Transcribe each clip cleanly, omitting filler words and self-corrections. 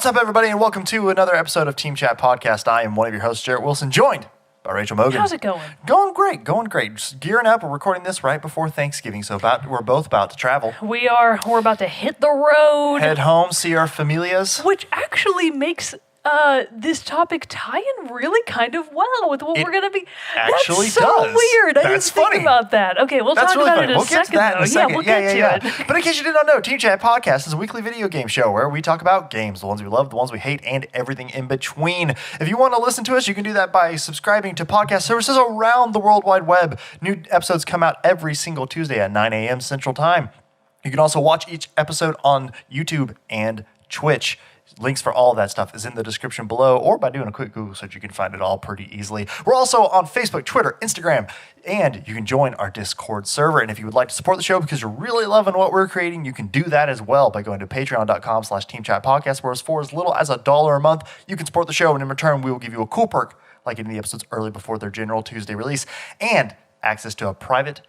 What's up, everybody, and welcome to another episode of Team Chat Podcast. I am one of your hosts, Jerrett Wilson, joined by Rachel Mogan. How's it going? Going great. Just gearing up. We're recording this right before Thanksgiving, so we're both about to travel. We're about to hit the road. Head home, see our familias. Which actually makes this topic tie in really kind of well with what we're going to be. Actually That's so does. weird. I That's didn't think funny. about that. Okay, we'll That's talk really about funny. it in We'll a get second. to that in a second. Yeah, we'll get to it. But in case you did not know, Team Chat Podcast is a weekly video game show where we talk about games, the ones we love, the ones we hate, and everything in between. If you want to listen to us, you can do that by subscribing to podcast services around the World Wide Web. New episodes come out every single Tuesday at 9 a.m. Central Time. You can also watch each episode on YouTube and Twitch. Links for all of that stuff is in the description below, or by doing a quick Google search, you can find it all pretty easily. We're also on Facebook, Twitter, Instagram, and you can join our Discord server. And if you would like to support the show because you're really loving what we're creating, you can do that as well by going to patreon.com/teamchatpodcast, where for as little as $1 a month, you can support the show, and in return, we will give you a cool perk, like getting the episodes early before their general Tuesday release, and access to a private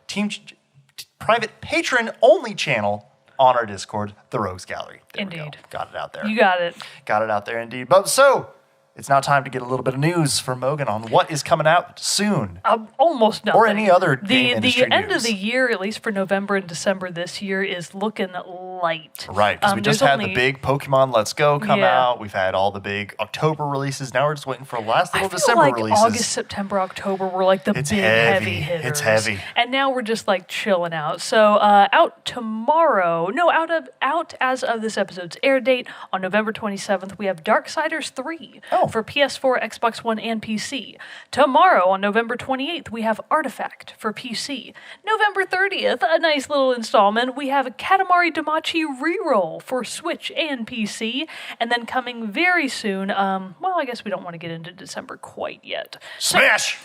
patron-only channel on our Discord, the Rogues Gallery. There Indeed. Got it out there. You got it. Got it out there indeed. But so, it's now time to get a little bit of news from Mogan on what is coming out soon. Almost nothing. Or any other game industry The end news. of the year, at least for November and December this year, is looking light. Right, because we just had the big Pokemon Let's Go come Yeah. out. We've had all the big October releases. Now we're just waiting for the last little I feel December like releases. August, September, October were like the It's big heavy. heavy hitters. It's heavy. And now we're just like chilling out. So out tomorrow, out as of this episode's air date on November 27th, we have Darksiders 3 for PS4, Xbox One, and PC. Tomorrow on November 28th, we have Artifact for PC. November 30th, a nice little installment, we have Katamari Damacy Reroll for Switch and PC. And then coming very soon, I guess we don't want to get into December quite yet. Smash!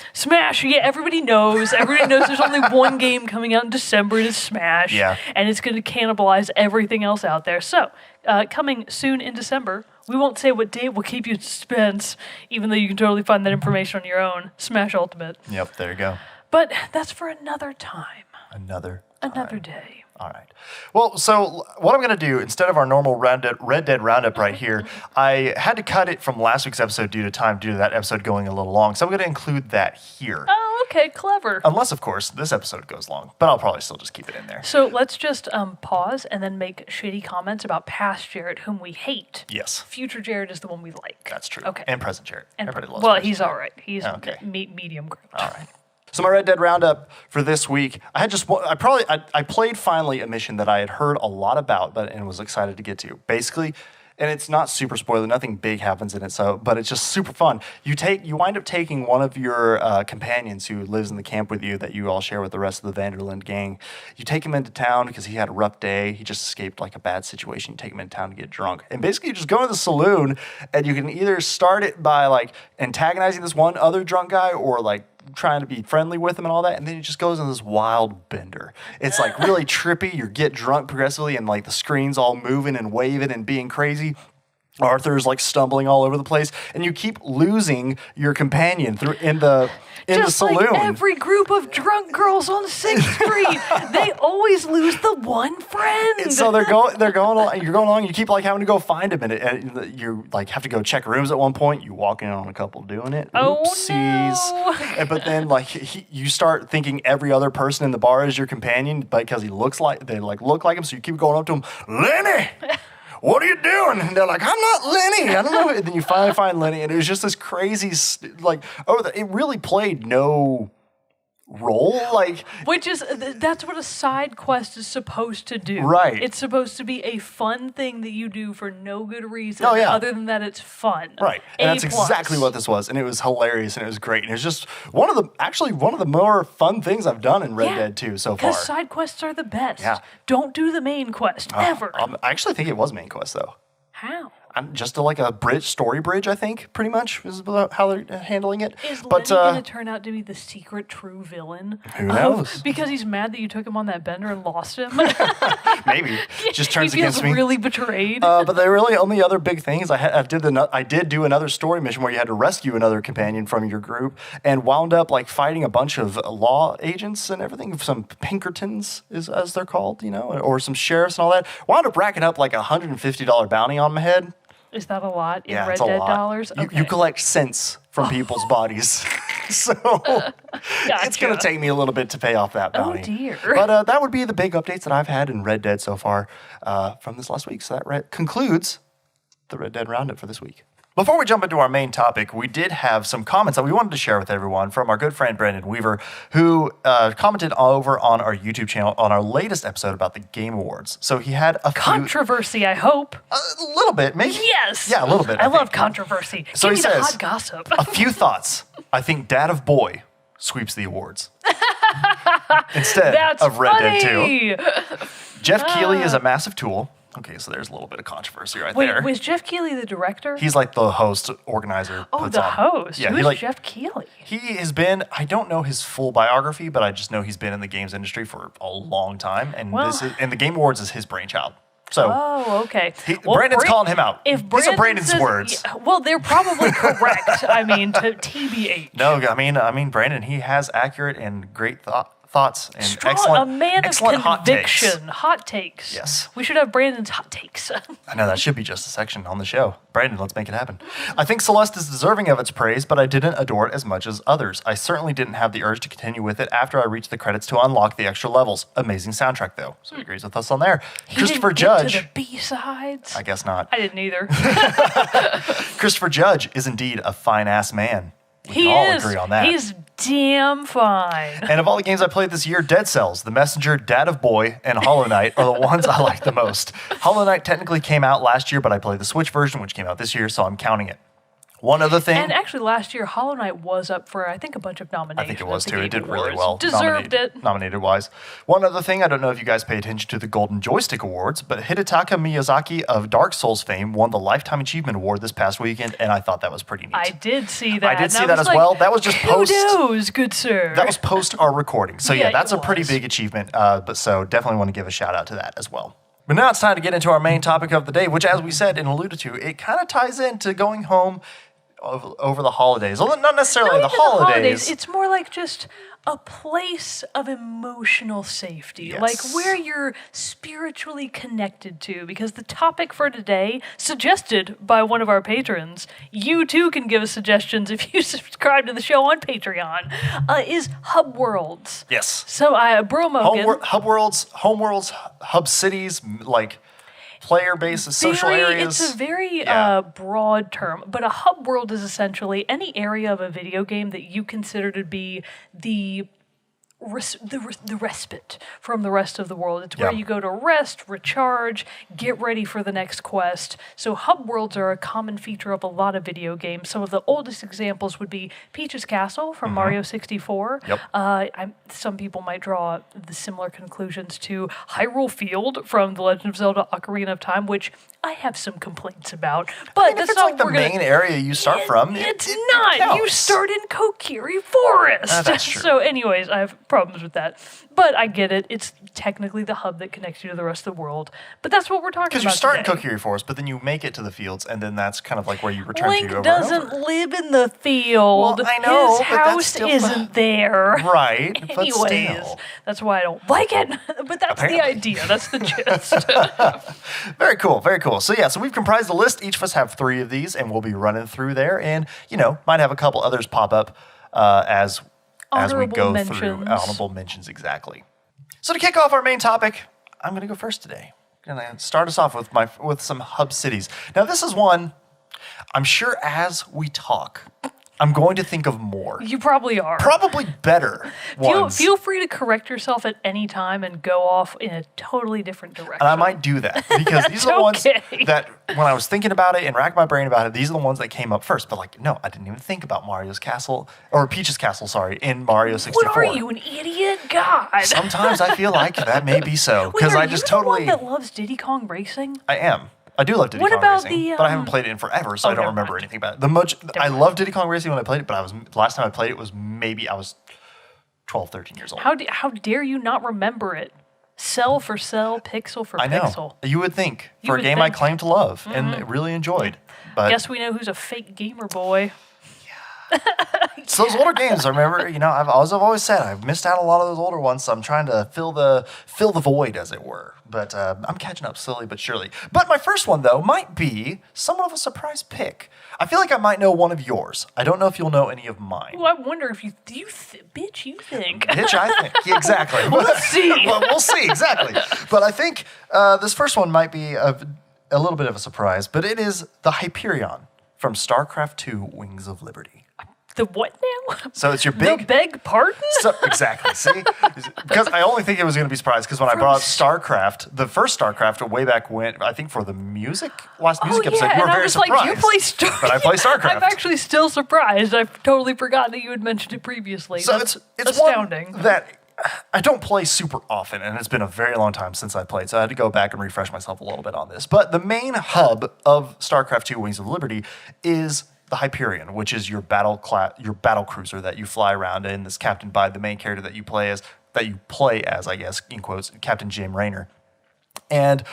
Yeah, everybody knows. There's only one game coming out in December, and it's Smash. Yeah. And it's going to cannibalize everything else out there. So, coming soon in December, we won't say what date, we'll keep you in suspense, even though you can totally find that information on your own. Smash Ultimate. Yep, there you go. But that's for another time. Another day. All right. Well, so what I'm going to do, instead of our normal Red Dead Roundup right here, I had to cut it from last week's episode due to that episode going a little long. So I'm going to include that here. Oh, okay, clever. Unless, of course, this episode goes long. But I'll probably still just keep it in there. So let's just pause and then make shitty comments about past Jerrett, whom we hate. Yes. Future Jerrett is the one we like. That's true. Okay. And present Jerrett. Everybody loves Well, present he's Jerrett. all right. He's medium grade. All right. So my Red Dead Roundup for this week, I played finally a mission that I had heard a lot about, and was excited to get to. Basically, and it's not super spoiler, nothing big happens in it, but it's just super fun. You wind up taking one of your companions who lives in the camp with you that you all share with the rest of the Vanderland gang. You take him into town because he had a rough day. He just escaped like a bad situation. You take him into town to get drunk. And basically you just go to the saloon, and you can either start it by like antagonizing this one other drunk guy, or like trying to be friendly with him and all that, and then he just goes on this wild bender. It's like really trippy. You get drunk progressively, and like the screen's all moving and waving and being crazy. Arthur's like stumbling all over the place, and you keep losing your companion in the saloon. Just like every group of drunk girls on 6th Street, they always lose the one friend. And so they're going along. You're going along. You keep like having to go find him, and you like have to go check rooms at one point. You walk in on a couple doing it. Oopsies. No. But then like you start thinking every other person in the bar is your companion, because they look like him. So you keep going up to him, Lenny. What are you doing? And they're like, I'm not Lenny. I don't know. And then you finally find Lenny, and it was just this crazy, it really played no role, that's what a side quest is supposed to do. Right. It's supposed to be a fun thing that you do for no good reason. Oh, yeah. Other than that it's fun. Right. And that's exactly what this was. And it was hilarious, and it was great. And it was just one of the more fun things I've done in Red Dead 2 so far. Because side quests are the best. Yeah. Don't do the main quest, ever. I actually think it was main quest, though. How? Just like a story bridge, I think, pretty much, is about how they're handling it. Is Lenny going to turn out to be the secret true villain? Who knows? Because he's mad that you took him on that bender and lost him? Maybe. Just turns he feels against me. really betrayed. But the really only other big thing is I did do another story mission where you had to rescue another companion from your group, and wound up like fighting a bunch of law agents and everything, some Pinkertons as they're called, or some sheriffs and all that. Wound up racking up like $150 bounty on my head. Is that a lot in Red it's a Dead lot. dollars? Okay. You collect cents from people's bodies. So it's going to take me a little bit to pay off that bounty. Oh, dear. But that would be the big updates that I've had in Red Dead so far from this last week. So that concludes the Red Dead Roundup for this week. Before we jump into our main topic, we did have some comments that we wanted to share with everyone from our good friend Brandon Weaver, who commented over on our YouTube channel on our latest episode about the Game Awards. So he had a controversy, I hope. A little bit, maybe. Yes. Yeah, a little bit. I love controversy. So Give he me the says, hot gossip. a few thoughts. I think Dad of Boy sweeps the awards instead of Red Dead 2. Jeff Keighley is a massive tool. Okay, so there's a little bit of controversy there. Wait, was Jeff Keighley the director? He's like the host, organizer. Oh, the host. Yeah, Who's Jeff Keighley? He has been, I don't know his full biography, but I just know he's been in the games industry for a long time. And and the Game Awards is his brainchild. So, okay. Brandon's calling him out. If These are Brandon's words. Yeah, well, they're probably correct. I mean, to TBH. No, I mean, Brandon, he has accurate and great thoughts and a man of Hot takes. conviction. Hot takes. Yes. We should have Brandon's hot takes. I know, that should be just a section on the show. Brandon, let's make it happen. I think Celeste is deserving of its praise, but I didn't adore it as much as others. I certainly didn't have the urge to continue with it after I reached the credits to unlock the extra levels. Amazing soundtrack, though. So he agrees with us on there. Christopher Judge. Get to the B-sides? I guess not. I didn't either. Christopher Judge is indeed a fine-ass man. We can all agree on that. He's damn fine. And of all the games I played this year, Dead Cells, The Messenger, Dad of Boy, and Hollow Knight are the ones I like the most. Hollow Knight technically came out last year, but I played the Switch version, which came out this year, so I'm counting it. One other thing. And actually, last year, Hollow Knight was up for, I think, a bunch of nominations. I think it was, too. It did really well. Deserved it. Nominated-wise. One other thing, I don't know if you guys pay attention to the Golden Joystick Awards, but Hidetaka Miyazaki of Dark Souls fame won the Lifetime Achievement Award this past weekend, and I thought that was pretty neat. I did see that. I did see that as well. That was just post... Kudos, good sir. That was post our recording. So, yeah, that's a pretty was. big achievement, but so definitely want to give a shout-out to that as well. But now it's time to get into our main topic of the day, which, as we said and alluded to, it kind of ties into going home over the holidays. Although not necessarily the holidays. It's more like just a place of emotional safety. Yes. Like where you're spiritually connected to. Because the topic for today, suggested by one of our patrons, you too can give us suggestions if you subscribe to the show on Patreon, is hub worlds. Yes. So, Bro Mogan. Hub worlds, home worlds, hub cities, like... player bases, social areas. It's a very broad term, but a hub world is essentially any area of a video game that you consider to be the respite from the rest of the world. It's where you go to rest, recharge, get ready for the next quest. So hub worlds are a common feature of a lot of video games. Some of the oldest examples would be Peach's Castle from Mario 64. Yep. Some people might draw the similar conclusions to Hyrule Field from The Legend of Zelda Ocarina of Time, which I have some complaints about. But that's not the main area you start from. It's not. You start in Kokiri Forest. That's true. So anyways, I have problems with that. But I get it. It's technically the hub that connects you to the rest of the world. But that's what we're talking about Because you start in today. Kokiri Forest, but then you make it to the fields, and then that's kind of like where you return Link to over doesn't and over. live in the field. Well, I know, His but that's house still isn't there. Right, but Anyways, still. that's why I don't like it. But that's the idea. That's the gist. Very cool, very cool. So so we've comprised a list. Each of us have 3 of these, and we'll be running through there, and might have a couple others pop up as we go through honorable mentions. Exactly. So to kick off our main topic, I'm going to go first today. I'm going to start us off with some hub cities. Now this is one I'm sure as we talk, I'm going to think of more. You probably are. Probably better ones. Feel free to correct yourself at any time and go off in a totally different direction. And I might do that because these are the ones that when I was thinking about it and racked my brain about it, these are the ones that came up first. But no, I didn't even think about Mario's Castle, or Peach's Castle, in Mario 64. What are you, an idiot? God. Sometimes I feel like that may be so. Because I just totally... Are you the one that loves Diddy Kong Racing? I am. I do love Diddy Kong Racing, but I haven't played it in forever, so I don't remember anything about it. I loved Diddy Kong Racing when I played it, but the last time I played it was maybe I was 12, 13 years old. How dare you not remember it? Cell for cell, pixel for pixel. You would think, for a game I claim to love and really enjoyed. But guess we know who's a fake gamer boy. So those older games, I remember, I've always said I've missed out on a lot of those older ones, so I'm trying to fill the void, as it were. But I'm catching up slowly but surely. But my first one, though, might be somewhat of a surprise pick. I feel like I might know one of yours. I don't know if you'll know any of mine. Well, I wonder if you think. Bitch, I think. Yeah, exactly. We'll see. Well, we'll see, exactly. But I think this first one might be a little bit of a surprise, but it is the Hyperion from Starcraft II: Wings of Liberty. The what now? So it's your big... The beg pardon? Exactly. See? Because I only think it was going to be surprised because when I brought up StarCraft, the first StarCraft way back when, I think for the last music episode, you were very surprised. Like, you play StarCraft. But I play StarCraft. I'm actually still surprised. I totally forgot that you had mentioned it previously. So it's astounding. That I don't play super often, and it's been a very long time since I played, so I had to go back and refresh myself a little bit on this. But the main hub of StarCraft II: Wings of Liberty is the Hyperion, which is your battle cruiser that you fly around in, that's captained by the main character that you play as, I guess, in quotes, Captain Jim Raynor. And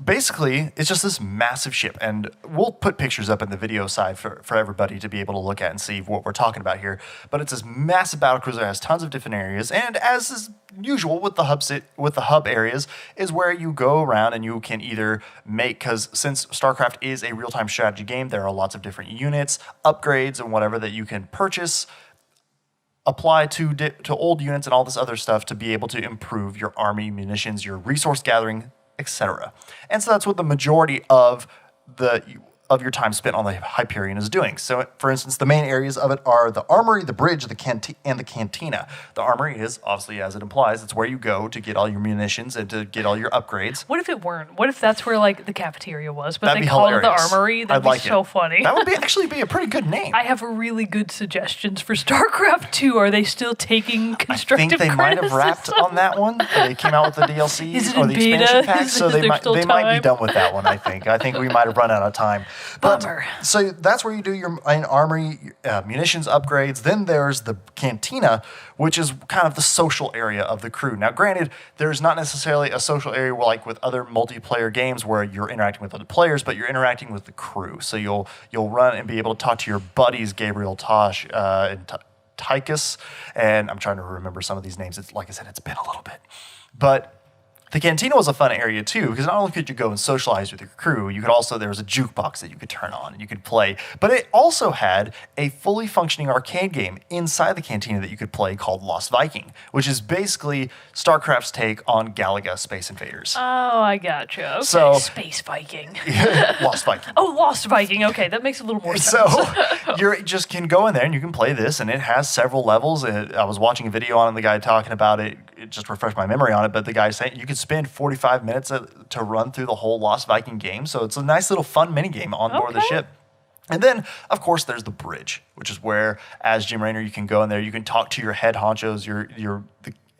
basically, it's just this massive ship. And we'll put pictures up in the video side for everybody to be able to look at and see what we're talking about here. But it's this massive battlecruiser that has tons of different areas. And as is usual with the hub areas, is where you go around and you can either make, because since StarCraft is a real-time strategy game, there are lots of different units, upgrades, and whatever that you can purchase, apply to old units and all this other stuff to be able to improve your army, munitions, your resource gathering, etc. And so that's what the majority of your time spent on the Hyperion is doing. So, for instance, the main areas of it are the armory, the bridge, and the cantina. The armory is, obviously, as it implies, it's where you go to get all your munitions and to get all your upgrades. What if it weren't? What if that's where, like, the cafeteria was, but they called it the armory? That'd be so funny. That would actually be a pretty good name. I have really good suggestions for StarCraft II. Are they still taking constructive criticism? I think they might have wrapped on that one. They came out with the DLCs or the expansion packs, so they might be done with that one, I think. I think we might have run out of time. Bummer. So that's where you do your armory, munitions upgrades. Then there's the cantina, which is kind of the social area of the crew. Now, granted, there's not necessarily a social area like with other multiplayer games where you're interacting with other players, but you're interacting with the crew. So you'll run and be able to talk to your buddies, Gabriel, Tosh, and Tychus, and I'm trying to remember some of these names. Like I said, it's been a little bit. But the cantina was a fun area too, because not only could you go and socialize with your crew, there was a jukebox that you could turn on and you could play, but it also had a fully functioning arcade game inside the cantina that you could play called Lost Viking, which is basically StarCraft's take on Galaga Space Invaders. Oh, I gotcha. Okay. So, Space Viking. Lost Viking. Oh, Lost Viking. Okay, that makes a little more sense. So you just can go in there and you can play this, and it has several levels. I was watching a video on it, the guy talking about it. It just refreshed my memory on it, but the guy saying you could spend 45 minutes to run through the whole Lost Viking game. So it's a nice little fun mini game on board the ship. And then, of course, there's the bridge, which is where, as Jim Raynor, you can go in there. You can talk to your head honchos,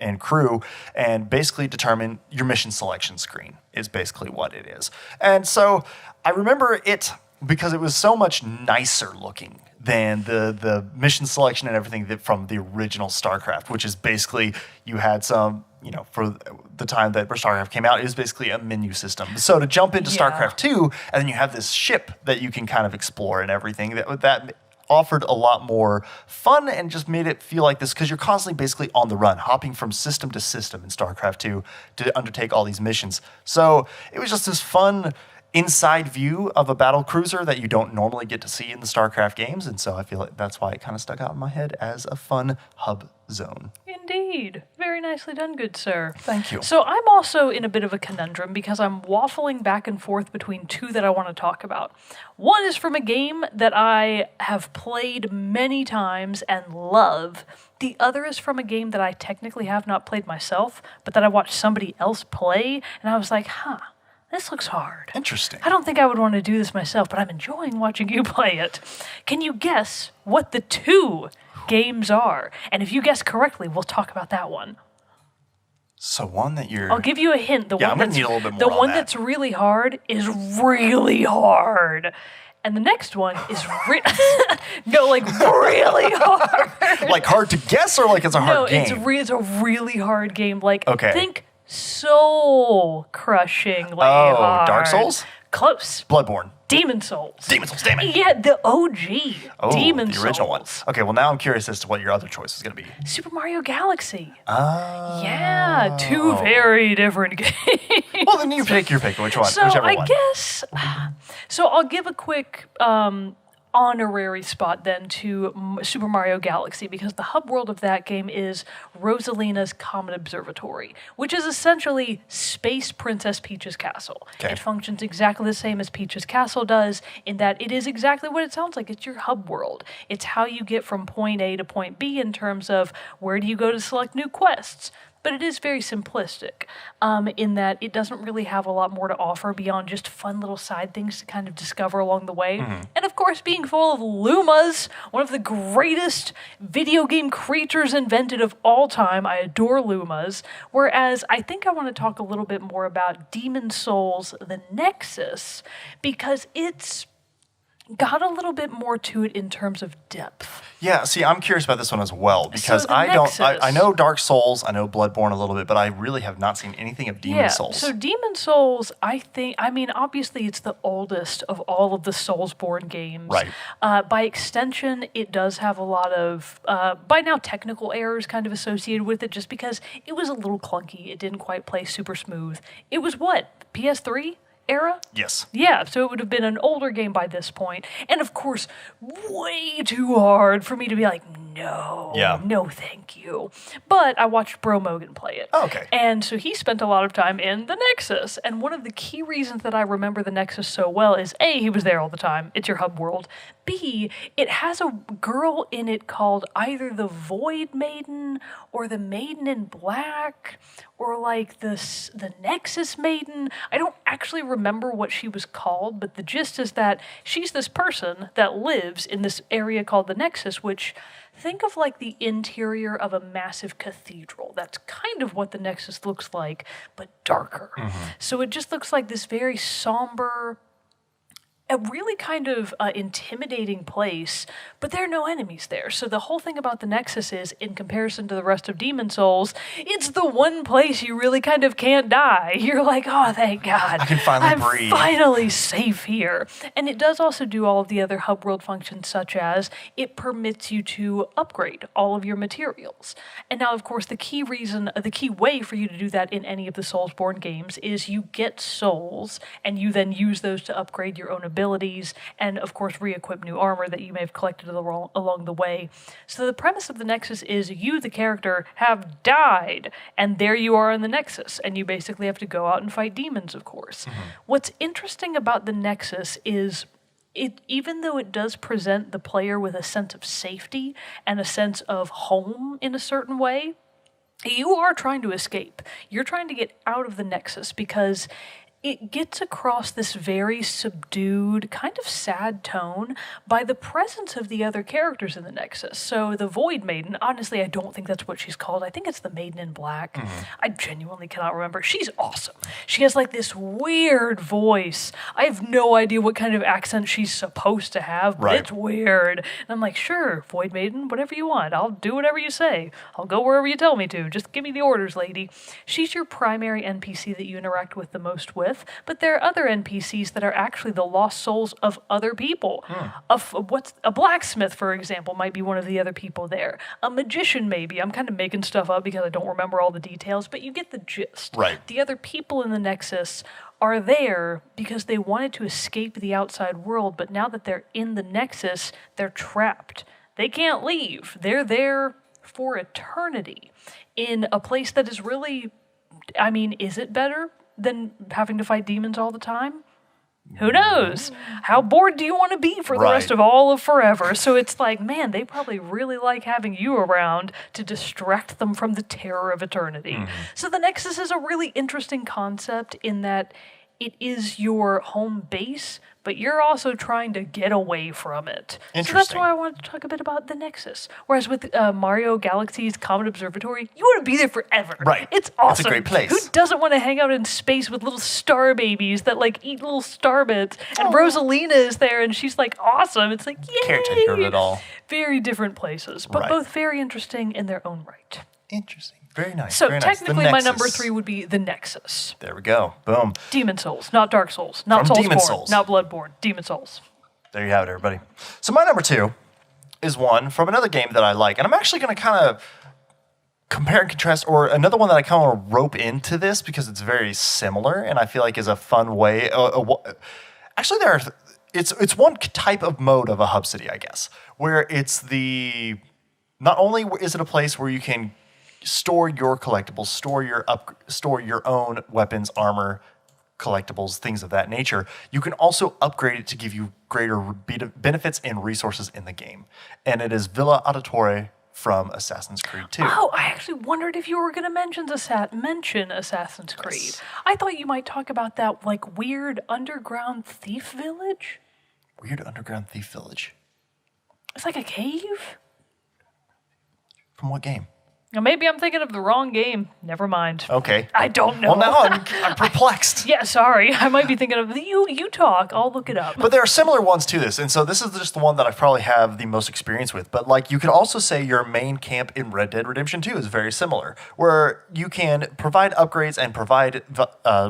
and crew, and basically determine your mission selection screen is basically what it is. And so I remember it because it was so much nicer looking than the mission selection and everything from the original StarCraft, which is basically you had some, for the time that StarCraft came out, it was basically a menu system. So to jump into StarCraft II, and then you have this ship that you can kind of explore and everything, that offered a lot more fun and just made it feel like this, because you're constantly basically on the run, hopping from system to system in StarCraft II to undertake all these missions. So it was just this fun inside view of a battle cruiser that you don't normally get to see in the StarCraft games, and so I feel like that's why it kind of stuck out in my head as a fun hub zone. Indeed. Very nicely done, good sir. Thank you. So I'm also in a bit of a conundrum because I'm waffling back and forth between two that I want to talk about. One is from a game that I have played many times and love. The other is from a game that I technically have not played myself, but that I watched somebody else play, and I was like, this looks hard. Interesting. I don't think I would want to do this myself, but I'm enjoying watching you play it. Can you guess what the two games are? And if you guess correctly, we'll talk about that one. So one that you're... I'll give you a hint. I'm going to need a little bit more The on one that. That's really hard is really hard. And the next one is really hard. Like hard to guess, or like it's a hard game? No, it's a really hard game. Okay. Think soul-crushingly hard. Dark Souls? Close. Bloodborne. Demon Souls. Demon Souls, damn it. Yeah, the OG. Demon the original Souls. one. Okay, well, now I'm curious as to what your other choice is going to be. Super Mario Galaxy. Oh. Yeah, two very different games. Well, then you pick your pick. Which one? So Whichever I one. guess. So I'll give a quick honorary spot then to Super Mario Galaxy because the hub world of that game is Rosalina's Comet Observatory, which is essentially Space Princess Peach's castle. Okay. It functions exactly the same as Peach's castle does in that it is exactly what it sounds like. It's your hub world. It's how you get from point A to point B in terms of where do you go to select new quests. But it is very simplistic in that it doesn't really have a lot more to offer beyond just fun little side things to kind of discover along the way. And of course, being full of Lumas, one of the greatest video game creatures invented of all time. I adore Lumas. Whereas I think I want to talk a little bit more about Demon Souls, the Nexus, because it's got a little bit more to it in terms of depth. Yeah, see, I'm curious about this one as well because So the I know Dark Souls, I know Bloodborne a little bit, but I really have not seen anything of Demon Souls. So Demon Souls, I mean, obviously it's the oldest of all of the Soulsborne games. Right. By extension, it does have a lot of, by now, technical errors kind of associated with it just because it was a little clunky. It didn't quite play super smooth. It was what, PS3? Era? Yes. Yeah, so it would have been an older game by this point. And of course, way too hard for me to be like, no, thank you. But I watched Bro Mogan play it. Oh, okay. And so he spent a lot of time in the Nexus. And one of the key reasons that I remember the Nexus so well is A, he was there all the time. It's your hub world. B, it has a girl in it called either the Void Maiden or the Maiden in Black or like the Nexus Maiden. I don't actually remember what she was called, but the gist is that she's this person that lives in this area called the Nexus, which think of like the interior of a massive cathedral. That's kind of what the Nexus looks like, but darker. So it just looks like this very somber, a really kind of intimidating place, but there are no enemies there. So the whole thing about the Nexus is, in comparison to the rest of Demon Souls, it's the one place you really kind of can't die. You're like, oh, thank God. I can finally breathe. I'm finally safe here. And it does also do all of the other hub world functions, such as it permits you to upgrade all of your materials. And now, of course, the key way for you to do that in any of the Soulsborne games is you get souls, and you then use those to upgrade your own abilities, and of course re-equip new armor that you may have collected along the way. So the premise of the Nexus is you, the character, have died, and there you are in the Nexus, and you basically have to go out and fight demons, of course. What's interesting about the Nexus is even though it does present the player with a sense of safety and a sense of home in a certain way, you are trying to escape. You're trying to get out of the Nexus because it gets across this very subdued, kind of sad tone by the presence of the other characters in the Nexus. So the Void Maiden, honestly, I don't think that's what she's called. I think it's the Maiden in Black. I genuinely cannot remember. She's awesome. She has like this weird voice. I have no idea what kind of accent she's supposed to have, but it's weird. And I'm like, sure, Void Maiden, whatever you want. I'll do whatever you say. I'll go wherever you tell me to. Just give me the orders, lady. She's your primary NPC that you interact with the most with. But there are other NPCs that are actually the lost souls of other people. A blacksmith, for example, might be one of the other people there. A magician, maybe. I'm kind of making stuff up because I don't remember all the details, but you get the gist. Right. The other people in the Nexus are there because they wanted to escape the outside world, but now that they're in the Nexus, they're trapped. They can't leave. They're there for eternity in a place that is really, I mean, is it better than having to fight demons all the time? Who knows? How bored do you want to be for the rest of all of forever? So it's like, man, they probably really like having you around to distract them from the terror of eternity. So the Nexus is a really interesting concept in that it is your home base, but you're also trying to get away from it. So that's why I wanted to talk a bit about the Nexus. Whereas with Mario Galaxy's Comet Observatory, you want to be there forever. Right. It's awesome. It's a great place. Who doesn't want to hang out in space with little star babies that like eat little star bits? And Rosalina is there and she's like awesome. It's like, yay! Caretaker of it all. Very different places, but both very interesting in their own right. Interesting. Very nice. So very nice. technically, my number 3 would be the Nexus. There we go. Boom. Demon Souls, not Dark Souls, not From Soulsborne, Demon Souls. not Bloodborne. Demon Souls. There you have it, everybody. So my number 2 is one from another game that I like, and I'm actually going to kind of compare and contrast, or another one that I kind of want to rope into this because it's very similar, and I feel like is a fun way. Actually, it's one type of mode of a hub city, I guess, where it's not only is it a place where you can store your collectibles, store your own weapons, armor, collectibles, things of that nature. You can also upgrade it to give you greater benefits and resources in the game. And it is Villa Auditore from Assassin's Creed II. Oh, I actually wondered if you were going to mention Assassin's Creed. Yes. I thought you might talk about that like weird underground thief village. Weird underground thief village. It's like a cave? From what game? Now, maybe I'm thinking of the wrong game. Never mind. Okay. I don't know. Well, now I'm perplexed. Yeah, sorry. I might be thinking of you talk. I'll look it up. But there are similar ones to this, and so this is just the one that I probably have the most experience with. But like, you could also say your main camp in Red Dead Redemption 2 is very similar, where you can provide upgrades and provide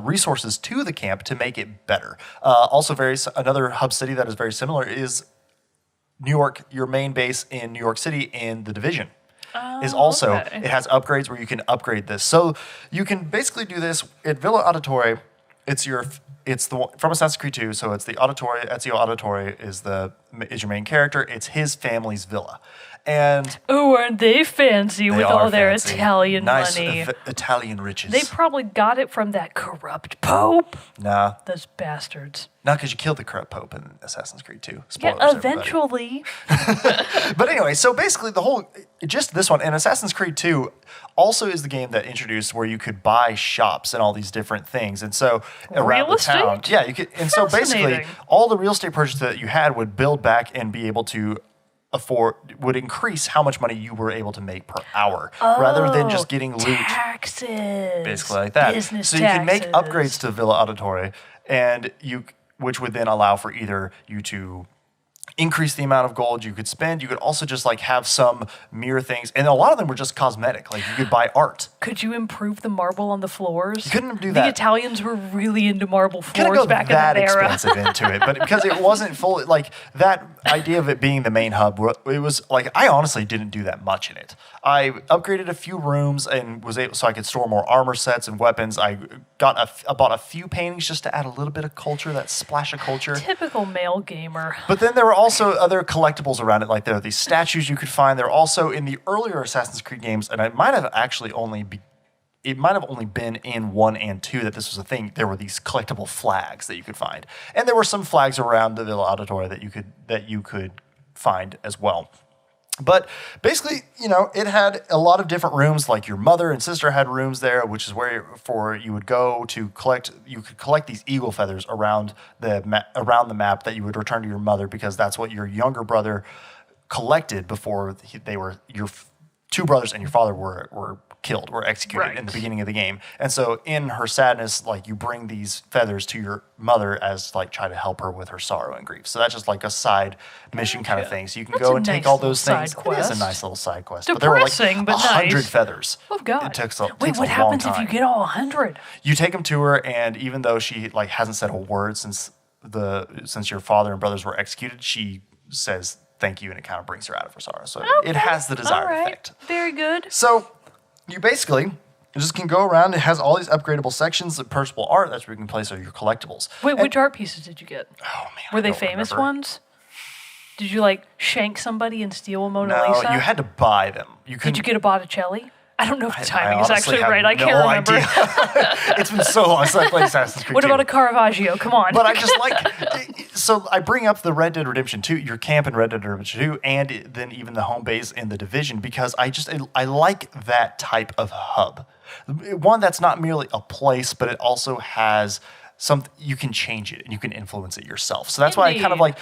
resources to the camp to make it better. Also, another hub city that is very similar is New York. Your main base in New York City in The Division. Is also, okay. It has upgrades where you can upgrade this. So you can basically do this at Villa Auditore. It's the one from Assassin's Creed 2. So it's the Auditore. Ezio Auditore is your main character. It's his family's villa. And aren't they fancy with all their Italian money? Nice Italian riches. They probably got it from that corrupt Pope. Nah. Those bastards. Not because you killed the corrupt Pope in Assassin's Creed 2. Spoilers, yeah, eventually. But anyway, so basically just this one, and Assassin's Creed 2 also is the game that introduced where you could buy shops and all these different things. And so around the town. Yeah, you could. And so basically all the real estate purchases that you had would build back and be able to would increase how much money you were able to make per hour rather than just getting loot. Taxes. Basically like that. Business so you can make upgrades to Villa Auditore, and which would then allow for either you to increase the amount of gold you could spend. You could also just like have some mirror things. And a lot of them were just cosmetic. Like you could buy art. Could you improve the marble on the floors? You couldn't do that. The Italians were really into marble floors back in that era. That expensive into it. But because it wasn't fully, like that idea of it being the main hub, it was like, I honestly didn't do that much in it. I upgraded a few rooms and was able, so I could store more armor sets and weapons. I bought a few paintings just to add a little bit of culture, that splash of culture. Typical male gamer. But then there were also other collectibles around it, like there are these statues you could find. There are also in the earlier Assassin's Creed games, and it might have only been in 1 and 2 that this was a thing. There were these collectible flags that you could find, and there were some flags around the Villa Auditore that you could find as well. But basically, it had a lot of different rooms. Like your mother and sister had rooms there, which is where you would go to collect. You could collect these eagle feathers around the map that you would return to your mother, because that's what your younger brother collected before your two brothers and your father were executed in the beginning of the game. And so in her sadness, like you bring these feathers to your mother as like try to help her with her sorrow and grief. So that's just like a side mission kind of thing. So you can go and take all those things. It is a nice little side quest. Depressing, but there were like 100 nice. Feathers. Oh God. It takes what happens if you get all 100? You take them to her, and even though she like hasn't said a word since your father and brothers were executed, she says thank you, and it kind of brings her out of her sorrow. So it has the desired effect. Very good. So you basically just can go around. It has all these upgradable sections of purchasable art. That's where you can place all your collectibles. Wait, which art pieces did you get? Oh, man. Were they famous ones? Did you, like, shank somebody and steal a Mona Lisa? No, you had to buy them. Did you get a Botticelli? I don't know if the timing is actually right. I can't remember. It's been so long since I played Assassin's Creed 2. What about a Caravaggio? Come on. But I just like... So I bring up the Red Dead Redemption 2, your camp in Red Dead Redemption 2, and then even the home base in The Division, because I like that type of hub. One that's not merely a place, but it also has something... You can change it, and you can influence it yourself. So that's why I kind of like...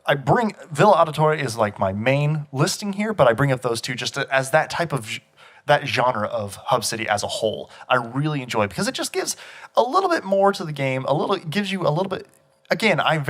I bring... Villa Auditore is like my main listing here, but I bring up those two just as that type of... that genre of hub city as a whole, I really enjoy, because it just gives a little bit more to the game. Gives you a little bit. Again, I'm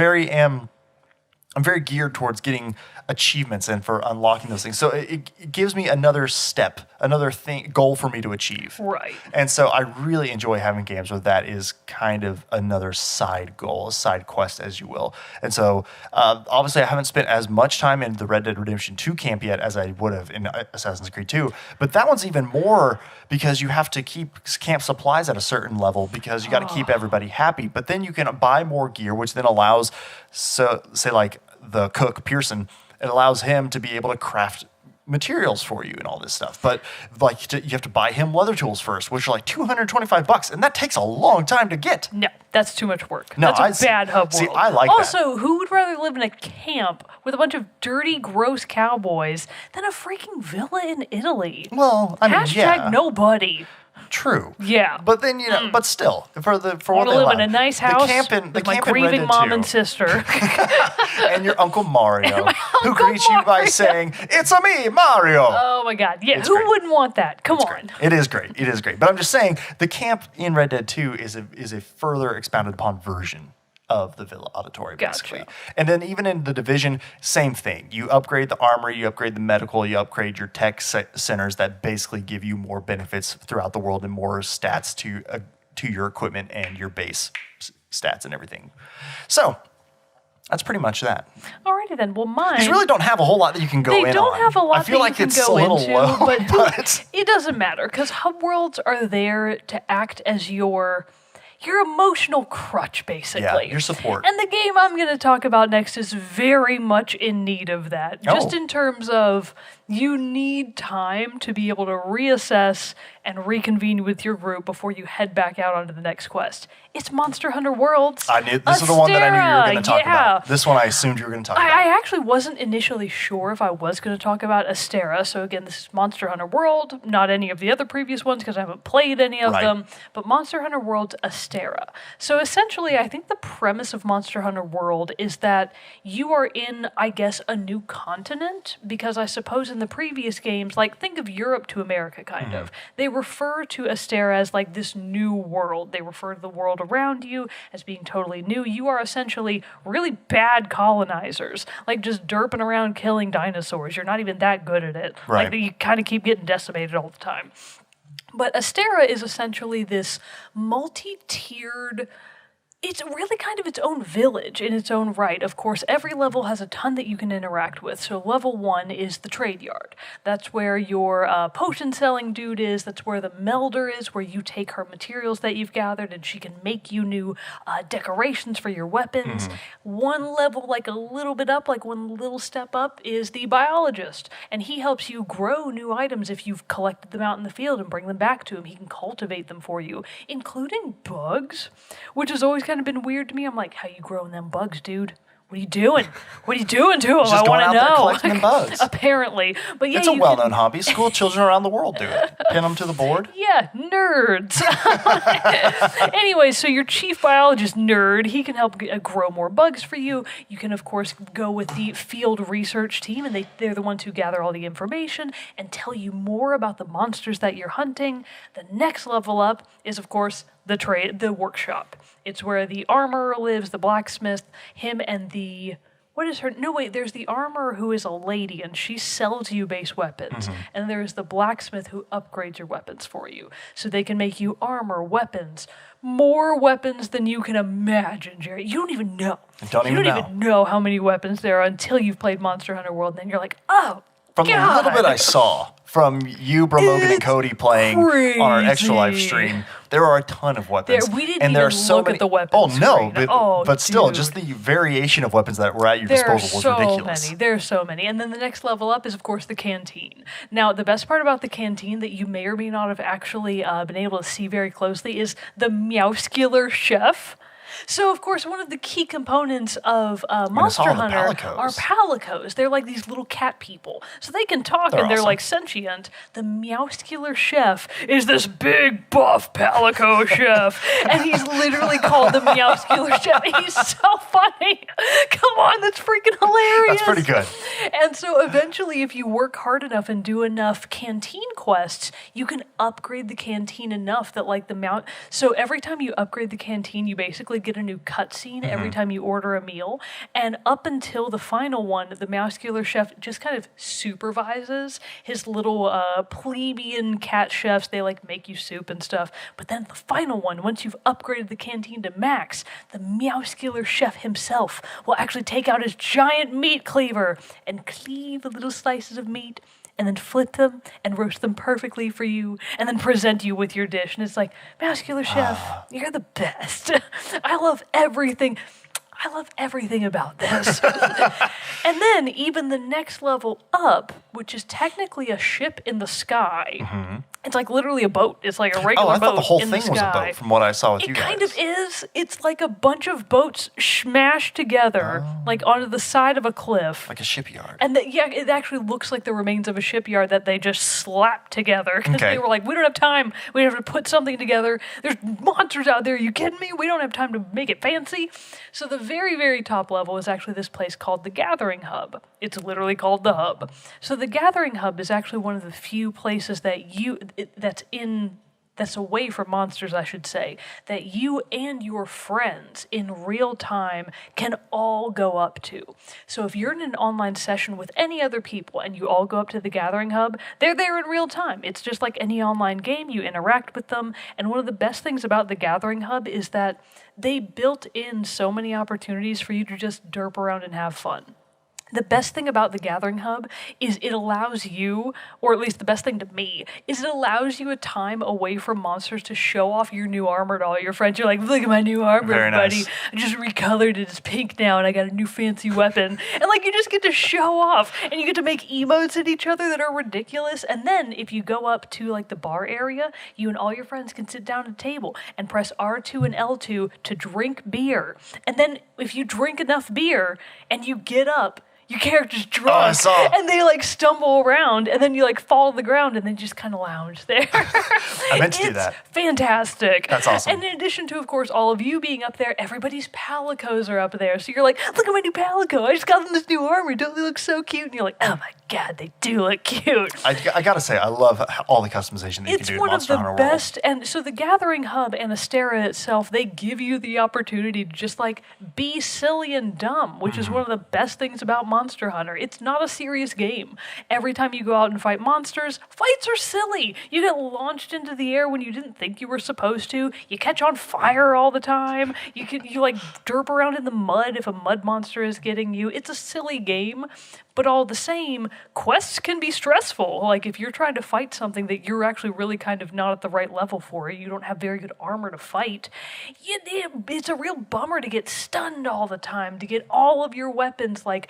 I'm very geared towards getting achievements and for unlocking those things. So it gives me another step, another goal for me to achieve. Right. And so I really enjoy having games where that is kind of another side goal, a side quest, as you will. And so obviously I haven't spent as much time in the Red Dead Redemption 2 camp yet as I would have in Assassin's Creed 2. But that one's even more because you have to keep camp supplies at a certain level because you got to keep everybody happy. But then you can buy more gear, which then allows, say like the cook, Pearson, it allows him to be able to craft materials for you and all this stuff. But like you have to buy him leather tools first, which are like $225, and that takes a long time to get. No, that's too much work. No, that's a bad hub world. See, I like also, who would rather live in a camp with a bunch of dirty, gross cowboys than a freaking villa in Italy? Well, I mean, Hashtag nobody. True. Yeah. But then, but still, for what they live in a nice house with my grieving mom and sister. And your Uncle Mario, who greets Mario. you by saying, "It's a me, Mario." Oh my God. Yeah, who wouldn't want that? Come on. Great. It is great. It is great. But I'm just saying, the camp in Red Dead 2 is a further expounded upon version of the Villa Auditore, basically. Gotcha. And then even in the Division, same thing. You upgrade the armor, you upgrade the medical, you upgrade your tech centers that basically give you more benefits throughout the world and more stats to your equipment and your base stats and everything. So that's pretty much that. Alrighty then. Well, mine. These really don't have a whole lot that you can go in on. They don't have a lot I feel that like you can it's go a little into, low, but it doesn't matter because hub worlds are there to act as your emotional crutch, basically. Yeah, your support. And the game I'm going to talk about next is very much in need of that. Just in terms of you need time to be able to reassess and reconvene with your group before you head back out onto the next quest. It's Monster Hunter Worlds. I knew this is the one that I knew you were going to talk about. This one I assumed you were going to talk about. I actually wasn't initially sure if I was going to talk about Astora. So again, this is Monster Hunter World, not any of the other previous ones because I haven't played any of them, but Monster Hunter World's Astora. So essentially, I think the premise of Monster Hunter World is that you are in, I guess, a new continent, because I suppose in the previous games, like think of Europe to America, kind of. They refer to Astora as like this new world. They refer to the world around you as being totally new. You are essentially really bad colonizers, like just derping around killing dinosaurs. You're not even that good at it. Right. Like you kind of keep getting decimated all the time. But Astora is essentially this multi-tiered, it's really kind of its own village in its own right. Of course, every level has a ton that you can interact with. So level 1 is the trade yard. That's where your potion selling dude is. That's where the melder is, where you take her materials that you've gathered and she can make you new decorations for your weapons. One level, like a little bit up, like one little step up, is the biologist. And he helps you grow new items if you've collected them out in the field and bring them back to him. He can cultivate them for you, including bugs, which has always kind of been weird to me. I'm like, how you growing them bugs, dude? What are you doing? What are you doing to them? Just I going want out to there know. collecting them bugs. Apparently. But yeah, it's a well-known hobby. School children around the world do it. Pin them to the board. Yeah, nerds. Anyway, so your chief biologist nerd, he can help grow more bugs for you. You can, of course, go with the field research team, and they're the ones who gather all the information and tell you more about the monsters that you're hunting. The next level up is, of course, the workshop. It's where the armorer lives, the blacksmith, him and there's the armorer who is a lady and she sells you base weapons. And there's the blacksmith who upgrades your weapons for you. So they can make you armor, weapons, more weapons than you can imagine, Jerry. You don't even know. You don't even know how many weapons there are until you've played Monster Hunter World. And then you're like, oh, From the little bit I saw from you, Mogan, and Cody playing on our Extra Life stream, there are a ton of weapons. We didn't even look at the weapons. Oh, no. Screen. But still, dude. Just the variation of weapons that were at your disposal was ridiculous. There's so many. And then the next level up is, of course, the canteen. Now, the best part about the canteen that you may or may not have actually been able to see very closely is the Meowscular chef. So, of course, one of the key components of Monster Hunter are palicos. They're like these little cat people. So they can talk and they're like sentient. The Meowscular chef is this big buff palico chef. And he's literally called the Meowscular chef. He's so funny. Come on, that's freaking hilarious. That's pretty good. And so eventually, if you work hard enough and do enough canteen quests, you can upgrade the canteen enough that like so every time you upgrade the canteen, you basically basically get a new cutscene every time you order a meal. And up until the final one, the muscular chef just kind of supervises his little plebeian cat chefs. They like make you soup and stuff. But then the final one, once you've upgraded the canteen to max, the muscular chef himself will actually take out his giant meat cleaver and cleave the little slices of meat and then flip them and roast them perfectly for you and then present you with your dish. And it's like, muscular chef, you're the best. I love everything about this. And then even the next level up, which is technically a ship in the sky. It's like literally a boat. It's like a regular boat. I thought the whole in thing the was a sky. boat from what I saw with you guys. It kind of is. It's like a bunch of boats smashed together, like onto the side of a cliff. Like a shipyard. And it actually looks like the remains of a shipyard that they just slapped together. Because they were like, we don't have time. We have to put something together. There's monsters out there. Are you kidding me? We don't have time to make it fancy. So the very, very top level is actually this place called the Gathering Hub. It's literally called the Hub. So the Gathering Hub is actually one of the few places that's away from monsters, I should say, that you and your friends in real time can all go up to. So if you're in an online session with any other people and you all go up to the Gathering Hub, they're there in real time. It's just like any online game. You interact with them. And one of the best things about the Gathering Hub is that they built in so many opportunities for you to just derp around and have fun. The best thing about the Gathering Hub is it allows you, or at least the best thing to me, is it allows you a time away from monsters to show off your new armor to all your friends. You're like, look at my new armor, Very buddy. nice. I just recolored it. It's pink now, and I got a new fancy weapon. And like, you just get to show off, and you get to make emotes at each other that are ridiculous. And then if you go up to like the bar area, you and all your friends can sit down at a table and press R2 and L2 to drink beer. And then if you drink enough beer and you get up, your character's drunk, and they like stumble around, and then you like fall to the ground, and then just kind of lounge there. I meant to do that. Fantastic. That's awesome. And in addition to, of course, all of you being up there, everybody's palicos are up there. So you're like, look at my new palico. I just got them this new armor. Don't they look so cute? And you're like, oh my God, they do look cute. I gotta say, I love all the customization that you can do in Monster Hunter World. It's one of the best, and so the Gathering Hub and Astora itself, they give you the opportunity to just like be silly and dumb, which is one of the best things about Monster Hunter. It's not a serious game. Every time you go out and fight monsters, fights are silly. You get launched into the air when you didn't think you were supposed to. You catch on fire all the time. You like derp around in the mud if a mud monster is getting you. It's a silly game. But all the same, quests can be stressful. Like if you're trying to fight something that you're actually really kind of not at the right level for, you don't have very good armor to fight, it's a real bummer to get stunned all the time, to get all of your weapons like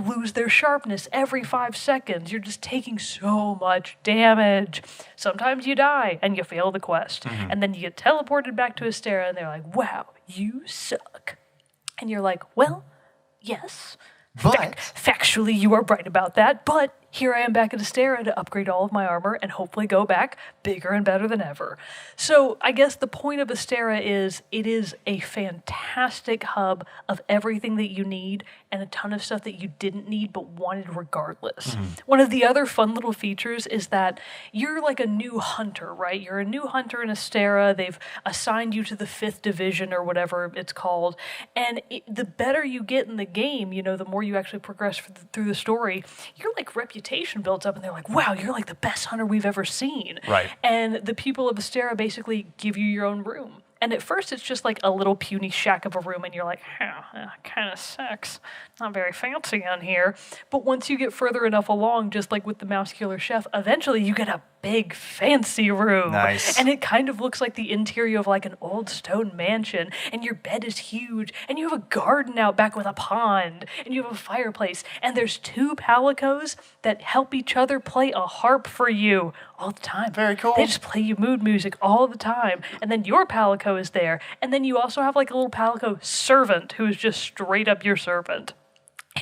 lose their sharpness every 5 seconds. You're just taking so much damage. Sometimes you die and you fail the quest. And then you get teleported back to Astora and they're like, wow, you suck. And you're like, well, yes. But Factually, you are right about that, but here I am back at Astora to upgrade all of my armor and hopefully go back bigger and better than ever. So I guess the point of Astora is it is a fantastic hub of everything that you need and a ton of stuff that you didn't need but wanted regardless. One of the other fun little features is that you're like a new hunter, right? You're a new hunter in Astora. They've assigned you to the 5th division or whatever it's called. And the better you get in the game, you know, the more you actually progress through the story, your like reputation builds up and they're like, wow, you're like the best hunter we've ever seen. Right. And the people of Astora basically give you your own room. And at first it's just like a little puny shack of a room and you're like, kind of sucks. Not very fancy on here. But once you get further enough along, just like with the muscular chef, eventually you get a big fancy room. Nice. And it kind of looks like the interior of like an old stone mansion. And your bed is huge. And you have a garden out back with a pond. And you have a fireplace. And there's 2 palicos that help each other play a harp for you all the time. Very cool. They just play you mood music all the time. And then your palico is there. And then you also have like a little palico servant who is just straight up your servant.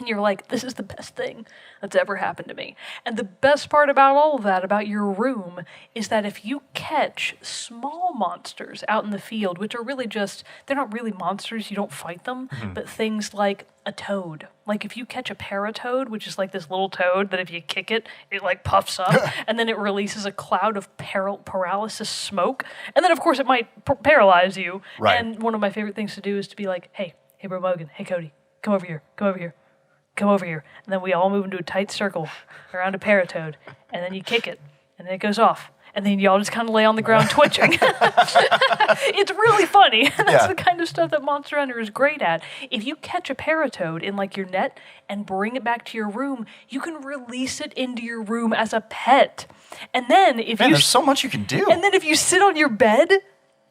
And you're like, this is the best thing that's ever happened to me. And the best part about all of that, about your room, is that if you catch small monsters out in the field, which are really just, they're not really monsters, you don't fight them, but things like a toad. Like if you catch a paratoad, which is like this little toad that if you kick it, it like puffs up, and then it releases a cloud of paralysis smoke. And then of course it might paralyze you. Right. And one of my favorite things to do is to be like, hey bro Mogan, hey Cody, come over here. Come over here. And then we all move into a tight circle around a paratoad. And then you kick it. And then it goes off. And then you all just kind of lay on the ground twitching. It's really funny. That's the kind of stuff that Monster Hunter is great at. If you catch a paratoad in like your net and bring it back to your room, you can release it into your room as a pet. And then there's so much you can do. And then if you sit on your bed,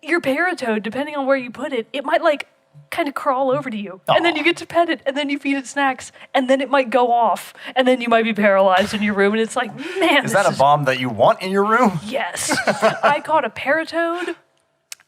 your paratoad, depending on where you put it, it might like kind of crawl over to you. And then you get to pet it, and then you feed it snacks, and then it might go off, and then you might be paralyzed in your room, and it's like, man, is that a bomb that you want in your room? Yes. I caught a paratoad,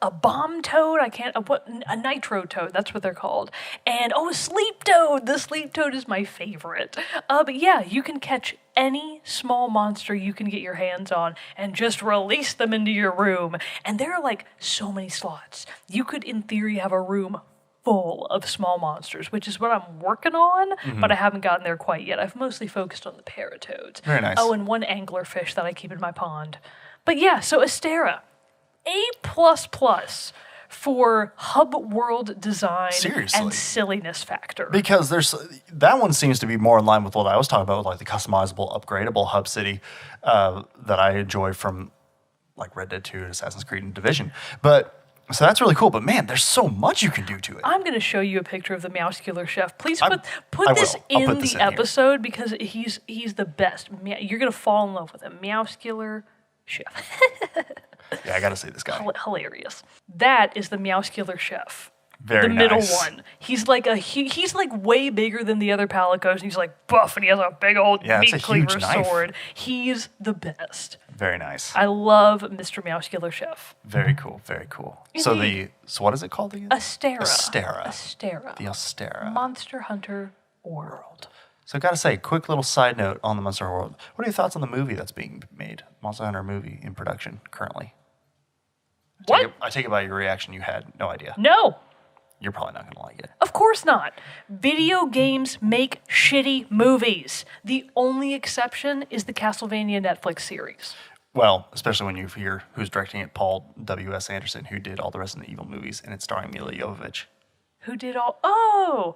a bomb toad, a nitro toad, that's what they're called. And a sleep toad. The sleep toad is my favorite. But yeah, you can catch any small monster you can get your hands on and just release them into your room. And there are like so many slots. You could, in theory, have a room full of small monsters, which is what I'm working on, but I haven't gotten there quite yet. I've mostly focused on the paratoads. Very nice. Oh, and one anglerfish that I keep in my pond. But yeah, so Astora, A++ for hub world design and silliness factor. Because that one seems to be more in line with what I was talking about, with like the customizable, upgradable hub city that I enjoy from like Red Dead 2 and Assassin's Creed and Division. So that's really cool, but man, there's so much you can do to it. I'm going to show you a picture of the Meowscular Chef. Please put this in the episode because he's the best. You're going to fall in love with him. Meowscular Chef. Yeah, I got to see this guy. Hilarious. That is the Meowscular Chef. Very the middle one. He's like he's like way bigger than the other Palicos, and he's like buff, and he has a big old meat cleaver sword. He's the best. Very nice. I love Mr. Meowscular Chef. Very cool. Very cool. So what is it called again? Astora. The Astora. Monster Hunter World. So I got to say, quick little side note on the Monster Hunter World. What are your thoughts on the movie that's being made? Monster Hunter movie in production currently. I take it by your reaction. You had no idea. No. You're probably not going to like it. Of course not. Video games make shitty movies. The only exception is the Castlevania Netflix series. Well, especially when you hear who's directing it, Paul W.S. Anderson, who did all the Resident Evil movies, and it's starring Mila Jovovich. Who did all... Oh.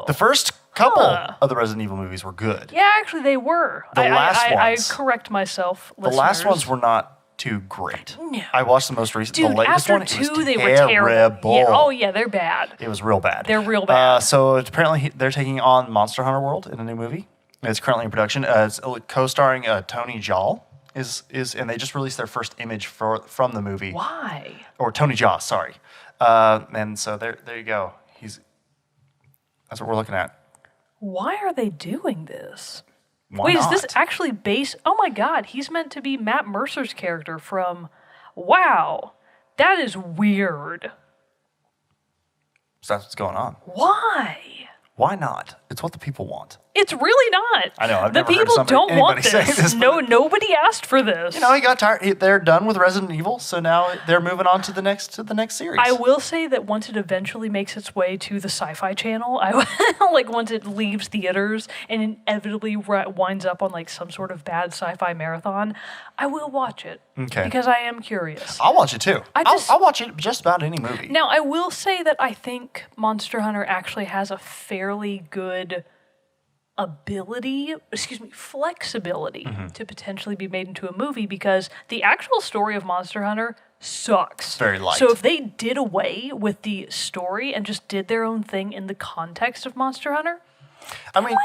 The first couple of the Resident Evil movies were good. Yeah, actually they were. I correct myself, listeners. The last ones were not too great. No. I watched the most recent, the latest one. After 2, they were terrible. Yeah, oh yeah, they're bad. It was real bad. They're real bad. So apparently they're taking on Monster Hunter World in a new movie. It's currently in production. It's co-starring Tony Jaa and they just released their first image from the movie. Why? Or Tony Jaa, sorry. And so there you go. That's what we're looking at. Why are they doing this? Why not? Is this actually based... Oh my god, he's meant to be Matt Mercer's character from... Wow, that is weird. So that's what's going on. Why? Why not? It's what the people want. It's really not. I know. I've the never heard people don't want this. No, nobody asked for this. You know, he got tired. They're done with Resident Evil, so now they're moving on to the next series. I will say that once it eventually makes its way to the Sci-Fi Channel, once it leaves theaters and inevitably winds up on like some sort of bad sci-fi marathon, I will watch it. Okay. Because I am curious. I'll watch it too. I'll watch it just about any movie. Now, I will say that I think Monster Hunter actually has a fairly good flexibility to potentially be made into a movie because the actual story of Monster Hunter sucks. Very light. So if they did away with the story and just did their own thing in the context of Monster Hunter,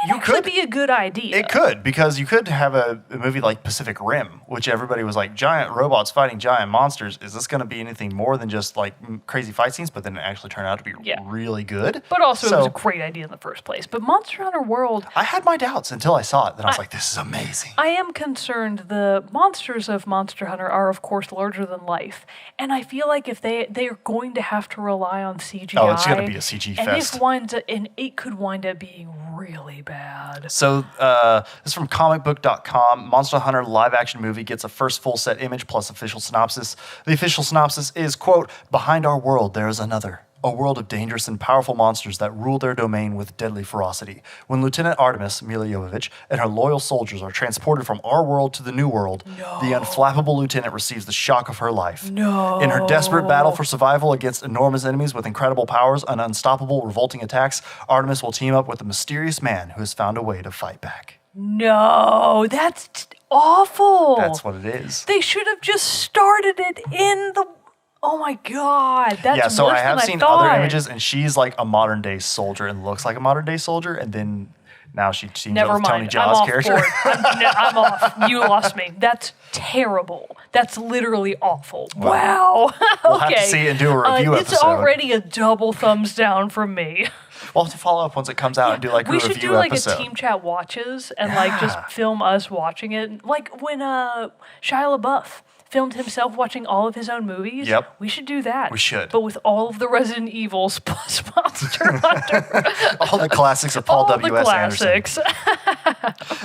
you could be a good idea. It could, because you could have a movie like Pacific Rim, which everybody was like, giant robots fighting giant monsters. Is this going to be anything more than just like crazy fight scenes? But then it actually turned out to be really good. But also it was a great idea in the first place. But Monster Hunter World... I had my doubts until I saw it. Then I was like, this is amazing. I am concerned. The monsters of Monster Hunter are, of course, larger than life. And I feel like if they are going to have to rely on CGI... Oh, it's going to be a CG fest. And it could wind up being really bad. So this is from comicbook.com. Monster Hunter live-action movie gets a first full set image plus official synopsis. The official synopsis is, quote, "Behind our world there is another. A world of dangerous and powerful monsters that rule their domain with deadly ferocity. When Lieutenant Artemis, Mila Jovovich, and her loyal soldiers are transported from our world to the new world, the unflappable lieutenant receives the shock of her life. In her desperate battle for survival against enormous enemies with incredible powers and unstoppable, revolting attacks, Artemis will team up with a mysterious man who has found a way to fight back." No, that's awful. That's what it is. They should have just started it in the... Oh my God, that's yeah. So worse I have than seen I thought. other images, and she's like a modern day soldier and looks like a modern day soldier, and then now she teams up with Tony Jaa's character. I'm off. You lost me. That's terrible. That's literally awful. Wow. We'll have to see it and do a review episode. It's already a double thumbs down from me. We'll have to follow up once it comes out and do like a review episode. We should do like a team chat watches and like just film us watching it. Like when Shia LaBeouf filmed himself watching all of his own movies. Yep. We should do that. We should. But with all of the Resident Evils plus Monster Hunter. All the classics of Paul W.S. Anderson.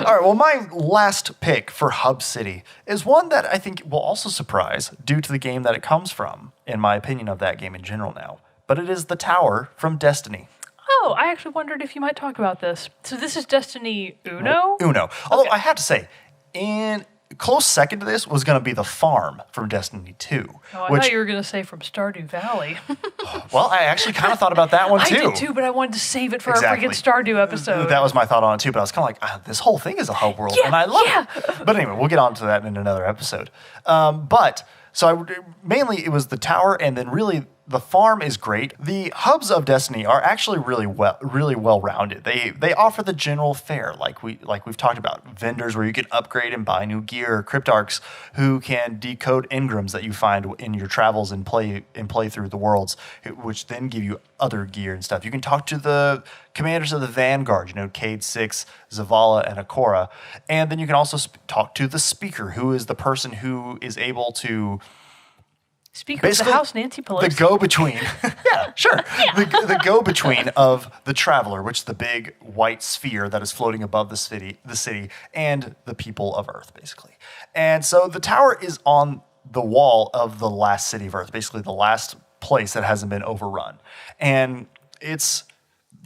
All right, well, my last pick for Hub City is one that I think will also surprise due to the game that it comes from, in my opinion of that game in general now. But it is the tower from Destiny. Oh, I actually wondered if you might talk about this. So this is Destiny Uno? Uno. Although I have to say, in close second to this was going to be the farm from Destiny 2. Oh, I thought you were going to say from Stardew Valley. Well, I actually kind of thought about that one too. I did too, but I wanted to save it for our freaking Stardew episode. That was my thought on it too, but I was kind of like, this whole thing is a hub world, and I love it. But anyway, we'll get on to that in another episode. Mainly it was the tower, and then really the farm is great. The hubs of Destiny are actually really well rounded. They offer the general fare, like we've talked about. Vendors where you can upgrade and buy new gear, cryptarchs who can decode engrams that you find in your travels and play through the worlds, which then give you other gear and stuff. You can talk to the commanders of the Vanguard, Cade 6, Zavala, and Akora, and then you can also talk to the Speaker, who is the person who is able to. Speaker of the House, Nancy Pelosi. The go-between. Yeah, sure. Yeah. The go-between of the Traveler, which is the big white sphere that is floating above the city, and the people of Earth, basically. And so the tower is on the wall of the last city of Earth, basically the last place that hasn't been overrun. And it's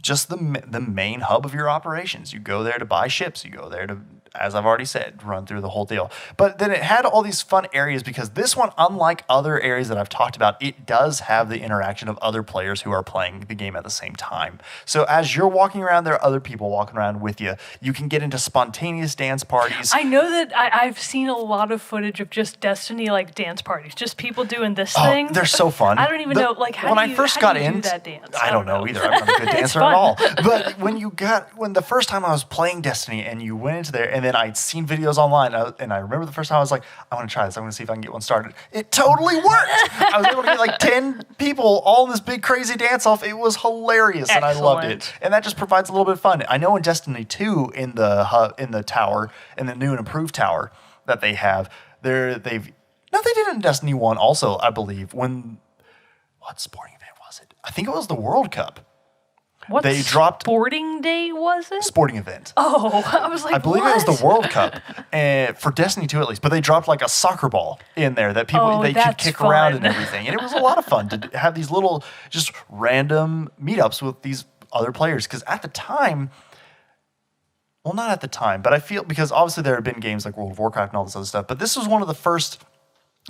just the main hub of your operations. You go there to buy ships. You go there to, as I've already said, run through the whole deal. But then it had all these fun areas because this one, unlike other areas that I've talked about, it does have the interaction of other players who are playing the game at the same time. So as you're walking around, there are other people walking around with you. You can get into spontaneous dance parties. I know that I've seen a lot of footage of just Destiny like dance parties, just people doing this thing. They're so fun. I don't even know how do you do that dance? I don't know either. I'm not a good dancer at all. But when the first time I was playing Destiny and you went into there, and then I'd seen videos online, and I remember the first time I was like, I want to try this. I want to see if I can get one started. It totally worked. I was able to get like 10 people all in this big crazy dance off. It was hilarious. Excellent. And I loved it. And that just provides a little bit of fun. I know in Destiny 2 in the tower, in the new and improved tower that they have, they did it in Destiny 1 also, I believe. What sporting event was it? I think it was the World Cup. What sporting day was it? Sporting event. Oh, I was like, I believe it was the World Cup for Destiny 2 at least. But they dropped like a soccer ball in there that people they could kick around and everything, and it was a lot of fun to have these little just random meetups with these other players. Because at the time, well, not at the time, but I feel because obviously there have been games like World of Warcraft and all this other stuff, but this was one of the first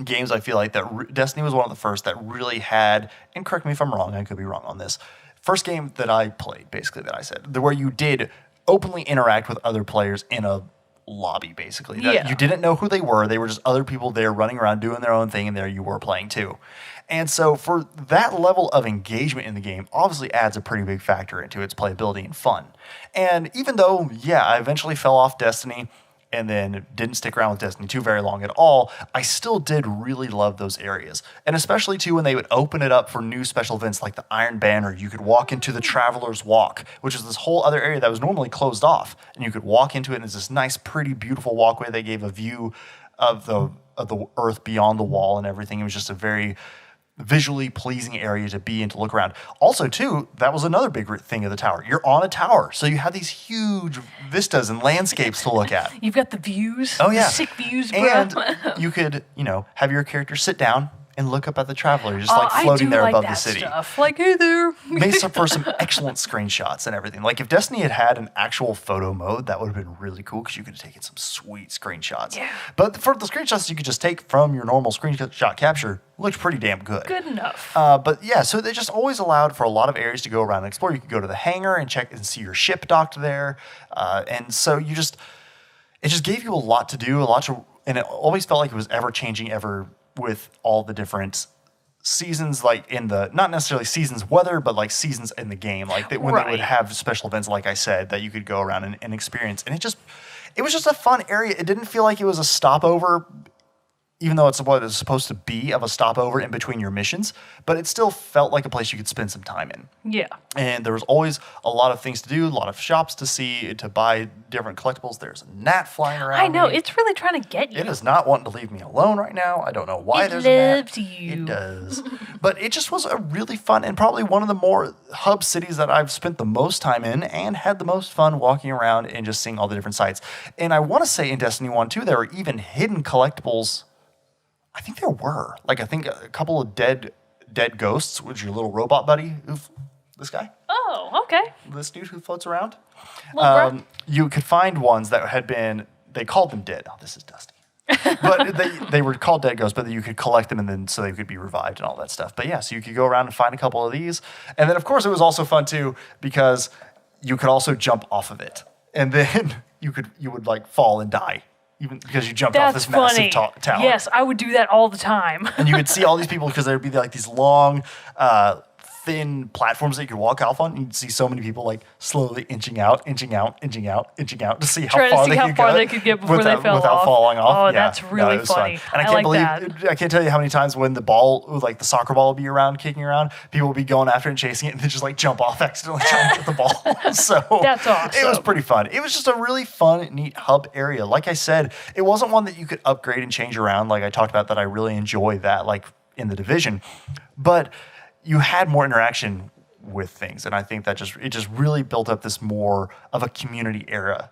games I feel like that Destiny was one of the first that really had. And correct me if I'm wrong, I could be wrong on this. First game that I played, basically, that I said, where you did openly interact with other players in a lobby, basically. Yeah. You didn't know who they were just other people there running around doing their own thing, and there you were playing too. And so for that level of engagement in the game, obviously adds a pretty big factor into its playability and fun. And even though, I eventually fell off Destiny, and then didn't stick around with Destiny 2 very long at all, I still did really love those areas. And especially, too, when they would open it up for new special events like the Iron Banner. You could walk into the Traveler's Walk, which is this whole other area that was normally closed off. And you could walk into it, and it's this nice, pretty, beautiful walkway. They gave a view of the Earth beyond the wall and everything. It was just a very visually pleasing area to be and to look around. Also, too, that was another big thing of the tower. You're on a tower, so you have these huge vistas and landscapes to look at. You've got the views. Oh, yeah. The sick views, bro. And you could, have your character sit down and look up at the traveler, just floating there above the city. Stuff. Like, hey there. Made for some excellent screenshots and everything. Like, if Destiny had an actual photo mode, that would have been really cool because you could have taken some sweet screenshots. Yeah. But for the screenshots you could just take from your normal screenshot capture, looked pretty damn good. Good enough. But yeah, so they just always allowed for a lot of areas to go around and explore. You could go to the hangar and check and see your ship docked there. And so it just gave you a lot to do, and it always felt like it was ever changing, with all the different seasons, like in the, not necessarily seasons weather, but like seasons in the game. Like when they would have special events, like I said, that you could go around and experience. And it was just a fun area. It didn't feel like it was a stopover, even though it's what it's supposed to be of a stopover in between your missions, but it still felt like a place you could spend some time in. Yeah. And there was always a lot of things to do, a lot of shops to see, to buy different collectibles. There's a gnat flying around. I know, it's really trying to get you. It is not wanting to leave me alone right now. I don't know why there's a gnat. It does. But it just was a really fun, and probably one of the more hub cities that I've spent the most time in and had the most fun walking around and just seeing all the different sites. And I want to say in Destiny 1 too, there were even hidden collectibles. I think there were. Like, I think a couple of dead ghosts, which your little robot buddy, this guy. Oh, okay. This dude who floats around. Well, you could find ones that had been, they called them dead. Oh, this is dusty. But they were called dead ghosts, but you could collect them and then so they could be revived and all that stuff. But yeah, so you could go around and find a couple of these. And then, of course, it was also fun, too, because you could also jump off of it. And then you would like fall and die. Even because you jumped off this massive tower. Yes, I would do that all the time. And you could see all these people because there would be like these long, thin platforms that you could walk off on. And you'd see so many people like slowly inching out to see how far they could get before they fell without off. falling off. Oh, yeah, that's really funny. And I can't tell you how many times when the ball, like the soccer ball, would be around, kicking around, people would be going after it and chasing it, and then just like jump off accidentally trying to get the ball. So that's awesome. It was pretty fun. It was just a really fun, neat hub area. Like I said, it wasn't one that you could upgrade and change around. Like I talked about, that I really enjoy that, like in the Division, but you had more interaction with things, and I think that it just really built up this more of a community area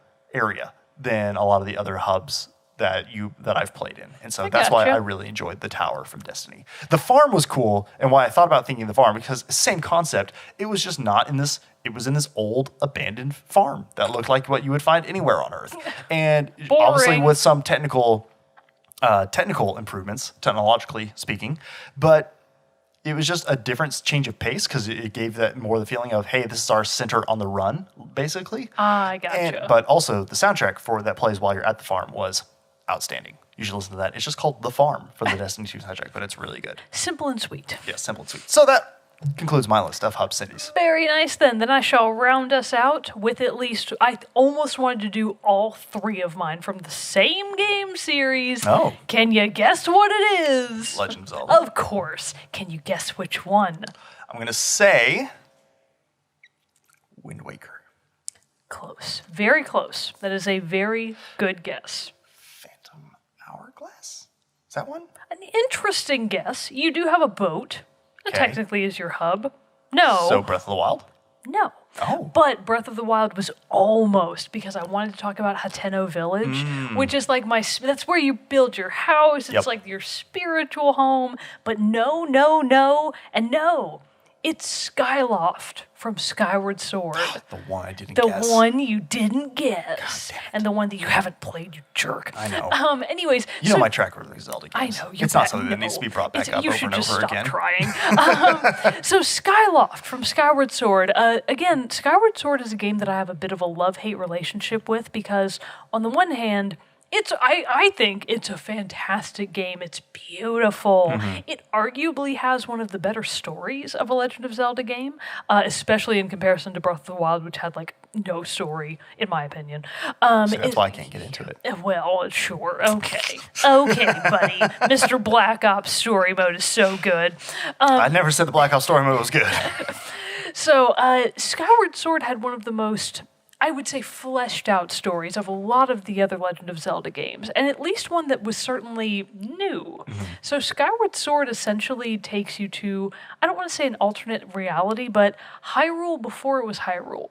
than a lot of the other hubs that I've played in. And so that's why I really enjoyed the tower from Destiny. The farm was cool, and why I thought about thinking the farm, because same concept, it was just not in this, it was in this old abandoned farm that looked like what you would find anywhere on Earth. And obviously with some technical improvements, technologically speaking, but it was just a different change of pace because it gave that more the feeling of, hey, this is our center on the run, basically. I gotcha. But also the soundtrack that plays while you're at the farm was outstanding. You should listen to that. It's just called The Farm for the Destiny 2 soundtrack, but it's really good. Simple and sweet. Yeah, simple and sweet. So that concludes my list of hub cities. Very nice then. Then I shall round us out with at least, I almost wanted to do all three of mine from the same game series. Oh. Can you guess what it is? Legend of Zelda. Of course. Can you guess which one? I'm going to say Wind Waker. Close. Very close. That is a very good guess. Phantom Hourglass? Is that one? An interesting guess. You do have a boat. That technically is your hub. No. So Breath of the Wild? No. Oh. But Breath of the Wild was almost, because I wanted to talk about Hateno Village, which is like that's where you build your house. It's like your spiritual home. But no, and no. It's Skyloft from Skyward Sword. The one I didn't guess. The one you didn't guess. And the one that you haven't played, you jerk. I know. Anyways. You know my track record with Zelda games. I know. It's not something that needs to be brought back up over and over again. You should just stop trying. So Skyloft from Skyward Sword. Again, Skyward Sword is a game that I have a bit of a love-hate relationship with because on the one hand, I think it's a fantastic game. It's beautiful. Mm-hmm. It arguably has one of the better stories of a Legend of Zelda game, especially in comparison to Breath of the Wild, which had like no story, in my opinion. So that's why I can't get into it. Well, sure. Okay, buddy. Mr. Black Ops story mode is so good. I never said the Black Ops story mode was good. So Skyward Sword had one of the most I would say, fleshed out stories of a lot of the other Legend of Zelda games, and at least one that was certainly new. So Skyward Sword essentially takes you to, I don't want to say an alternate reality, but Hyrule before it was Hyrule.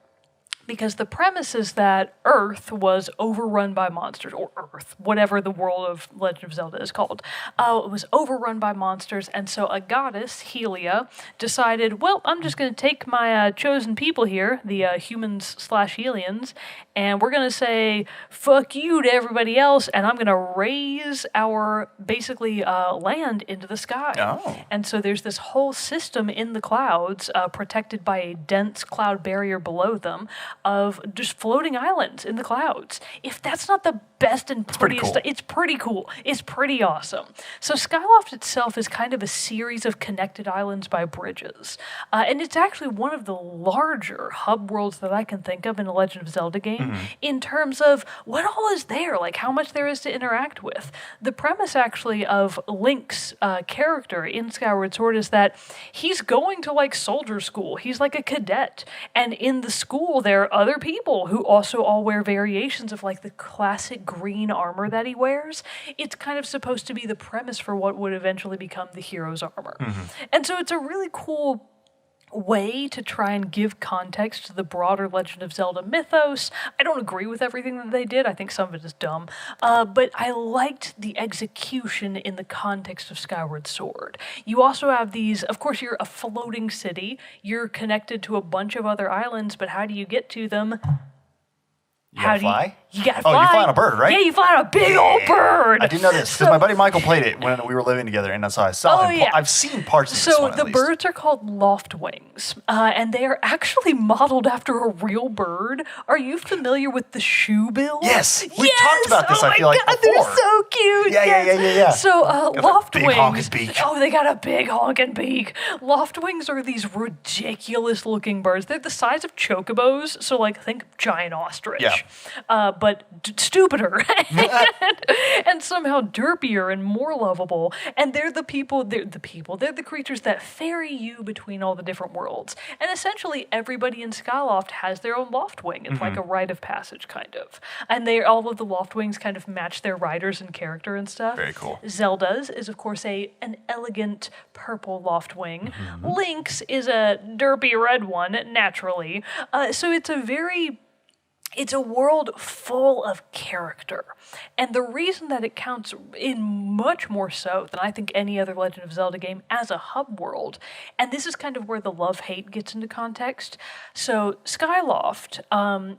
Because the premise is that Earth was overrun by monsters, or Earth, whatever the world of Legend of Zelda is called. It was overrun by monsters, and so a goddess, Helia, decided, well, I'm just going to take my chosen people here, the humans/aliens, and we're going to say, fuck you to everybody else, and I'm going to raise our, basically, land into the sky. Oh. And so there's this whole system in the clouds, protected by a dense cloud barrier below them, of just floating islands in the clouds. If that's not the best and prettiest, it's pretty cool. It's pretty awesome. So Skyloft itself is kind of a series of connected islands by bridges. And it's actually one of the larger hub worlds that I can think of in a Legend of Zelda game in terms of what all is there, like how much there is to interact with. The premise actually of Link's character in Skyward Sword is that he's going to like soldier school. He's like a cadet. And in the school there are other people who also all wear variations of like the classic green armor that he wears. It's kind of supposed to be the premise for what would eventually become the hero's armor. And so it's a really cool way to try and give context to the broader Legend of Zelda mythos. I don't agree with everything that they did. I think some of it is dumb. But I liked the execution in the context of Skyward Sword. You also have these, of course, you're a floating city. You're connected to a bunch of other islands, but how do you get to them? You gotta fly? You gotta fly. Oh, you fly on a bird, right? Yeah, you fly on a big old bird. I didn't know this because my buddy Michael played it when we were living together, and so I saw him. I've seen parts of this one, So the birds are called loft wings, and they are actually modeled after a real bird. Are you familiar with the shoebill? Yes, we talked about this. I feel like before. They're so cute. Yeah. So loft big wings. honking beak. Oh, they got a big honking beak. Loft wings are these ridiculous-looking birds. They're the size of chocobos, so like think giant ostrich. Yeah. But stupider and somehow derpier and more lovable. And they're the creatures that ferry you between all the different worlds. And essentially everybody in Skyloft has their own loft wing. It's like a rite of passage, kind of. And all of the loft wings kind of match their riders and character and stuff. Very cool. Zelda's is, of course, an elegant purple loft wing. Link's is a derpy red one, naturally. So it's a world full of character. And the reason that it counts in much more so than I think any other Legend of Zelda game as a hub world, and this is kind of where the love-hate gets into context. So Skyloft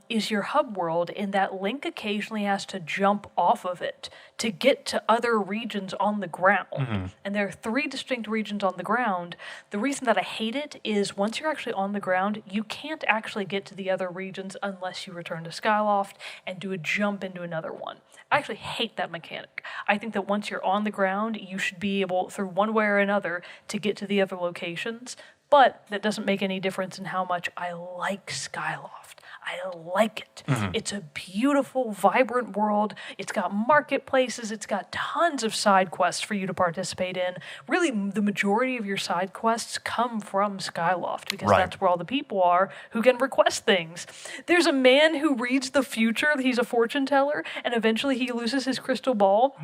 is your hub world in that Link occasionally has to jump off of it to get to other regions on the ground. And there are 3 distinct regions on the ground. The reason that I hate it is once you're actually on the ground, you can't actually get to the other regions unless you return to Skyloft and do a jump into another one. I actually hate that mechanic. I think that once you're on the ground, you should be able, through one way or another, to get to the other locations. But that doesn't make any difference in how much I like Skyloft. I like it. It's a beautiful, vibrant world. It's got marketplaces. It's got tons of side quests for you to participate in. Really, the majority of your side quests come from Skyloft because that's where all the people are who can request things. There's a man who reads the future. He's a fortune teller, and eventually he loses his crystal ball.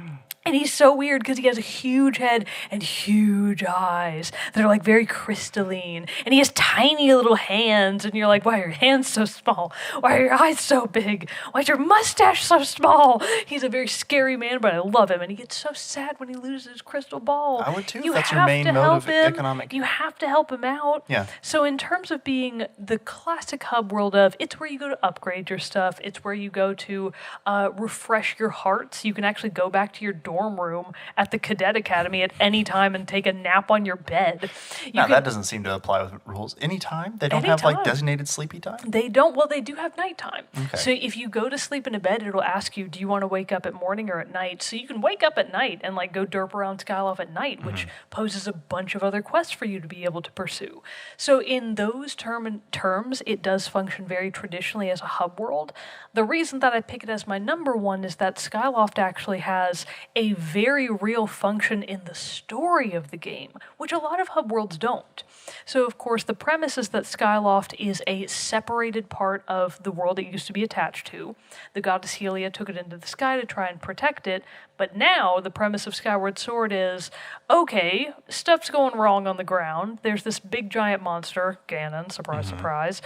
And he's so weird because he has a huge head and huge eyes that are like very crystalline. And he has tiny little hands. And you're like, why are your hands so small? Why are your eyes so big? Why is your mustache so small? He's a very scary man, but I love him. And he gets so sad when he loses his crystal ball. I would too. That's your main mode of economic. You have to help him out. Yeah. So in terms of being the classic hub world of, it's where you go to upgrade your stuff. It's where you go to refresh your hearts. You can actually go back to your dorm room at the Cadet Academy at any time and take a nap on your bed. That doesn't seem to apply with rules. Anytime? They don't have like designated sleepy time? They don't. Well, they do have nighttime. Okay. So if you go to sleep in a bed, it'll ask you, do you want to wake up at morning or at night? So you can wake up at night and like go derp around Skyloft at night, which poses a bunch of other quests for you to be able to pursue. So in those terms, it does function very traditionally as a hub world. The reason that I pick it as my number one is that Skyloft actually has a a very real function in the story of the game, which a lot of hub worlds don't. So, of course, the premise is that Skyloft is a separated part of the world it used to be attached to. The goddess Helia took it into the sky to try and protect it, but now the premise of Skyward Sword is, okay, stuff's going wrong on the ground. There's this big giant monster, Ganon, surprise, surprise.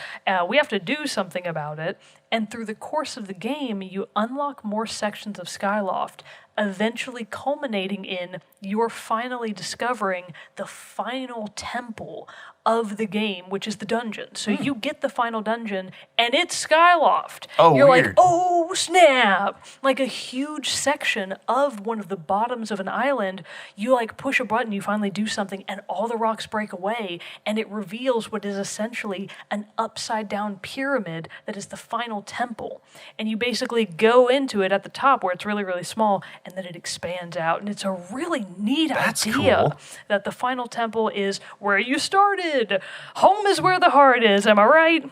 We have to do something about it. And through the course of the game, you unlock more sections of Skyloft, eventually culminating in you're finally discovering the final temple of the game, which is the dungeon. So you get the final dungeon, and it's Skyloft. Oh, you're weird. like, oh, snap! Like a huge section of one of the bottoms of an island, you like push a button, you finally do something, and all the rocks break away, and it reveals what is essentially an upside-down pyramid that is the final temple. And you basically go into it at the top where it's really, really small, and then it expands out. And it's a really neat idea that the final temple is where you started. Home is where the heart is, am I right?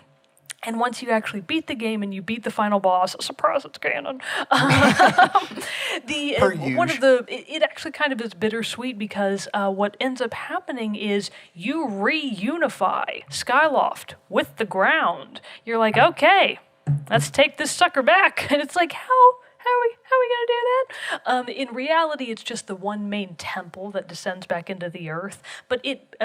And once you actually beat the game and you beat the final boss, surprise, it's Ganon. It actually kind of is bittersweet because what ends up happening is you reunify Skyloft with the ground. You're like, okay, let's take this sucker back. And it's like, how are we going to do that? In reality, it's just the one main temple that descends back into the earth, but it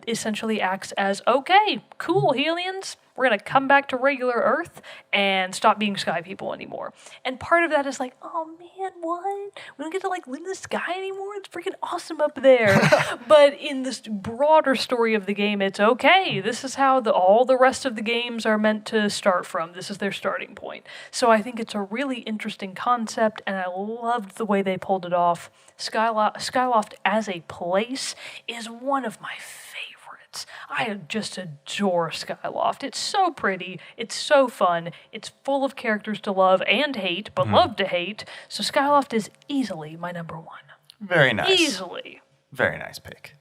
essentially acts as, okay, cool, Helians, we're going to come back to regular Earth and stop being sky people anymore. And part of that is like, oh man, what? We don't get to like live in the sky anymore? It's freaking awesome up there. But in this broader story of the game, it's okay. This is how all the rest of the games are meant to start from. This is their starting point. So I think it's a really interesting concept, and I loved the way they pulled it off. Skyloft as a place is one of my favorites. I just adore Skyloft. It's so pretty. It's so fun. It's full of characters to love and hate, but love to hate. So Skyloft is easily my number one. Very nice. Easily. Very nice pick.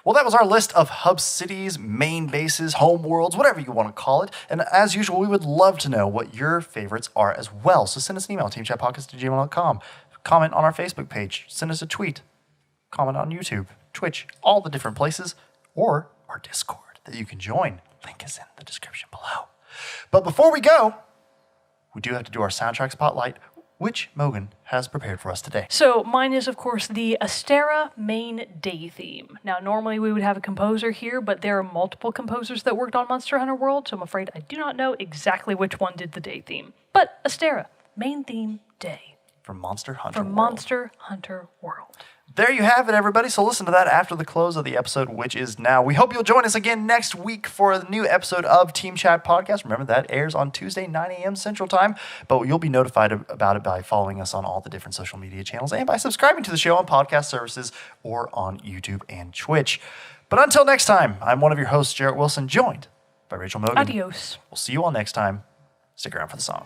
Well, that was our list of hub cities, main bases, home worlds, whatever you want to call it. And as usual, we would love to know what your favorites are as well. So send us an email, teamchatpodcast@gmail.com. Comment on our Facebook page. Send us a tweet. Comment on YouTube, Twitch, all the different places, or our Discord that you can join. Link is in the description below. But before we go, we do have to do our soundtrack spotlight, which Mogan has prepared for us today. So mine is, of course, the Astora main day theme. Now, normally we would have a composer here, but there are multiple composers that worked on Monster Hunter World, so I'm afraid I do not know exactly which one did the day theme. But Astora, main theme day. From Monster Hunter World. Monster Hunter World. There you have it, everybody. So listen to that after the close of the episode, which is now. We hope you'll join us again next week for a new episode of Team Chat Podcast. Remember, that airs on Tuesday, 9 a.m. Central Time, but you'll be notified about it by following us on all the different social media channels and by subscribing to the show on podcast services or on YouTube and Twitch. But until next time, I'm one of your hosts, Jerrett Wilson, joined by Rachel Mogan. Adios. We'll see you all next time. Stick around for the song.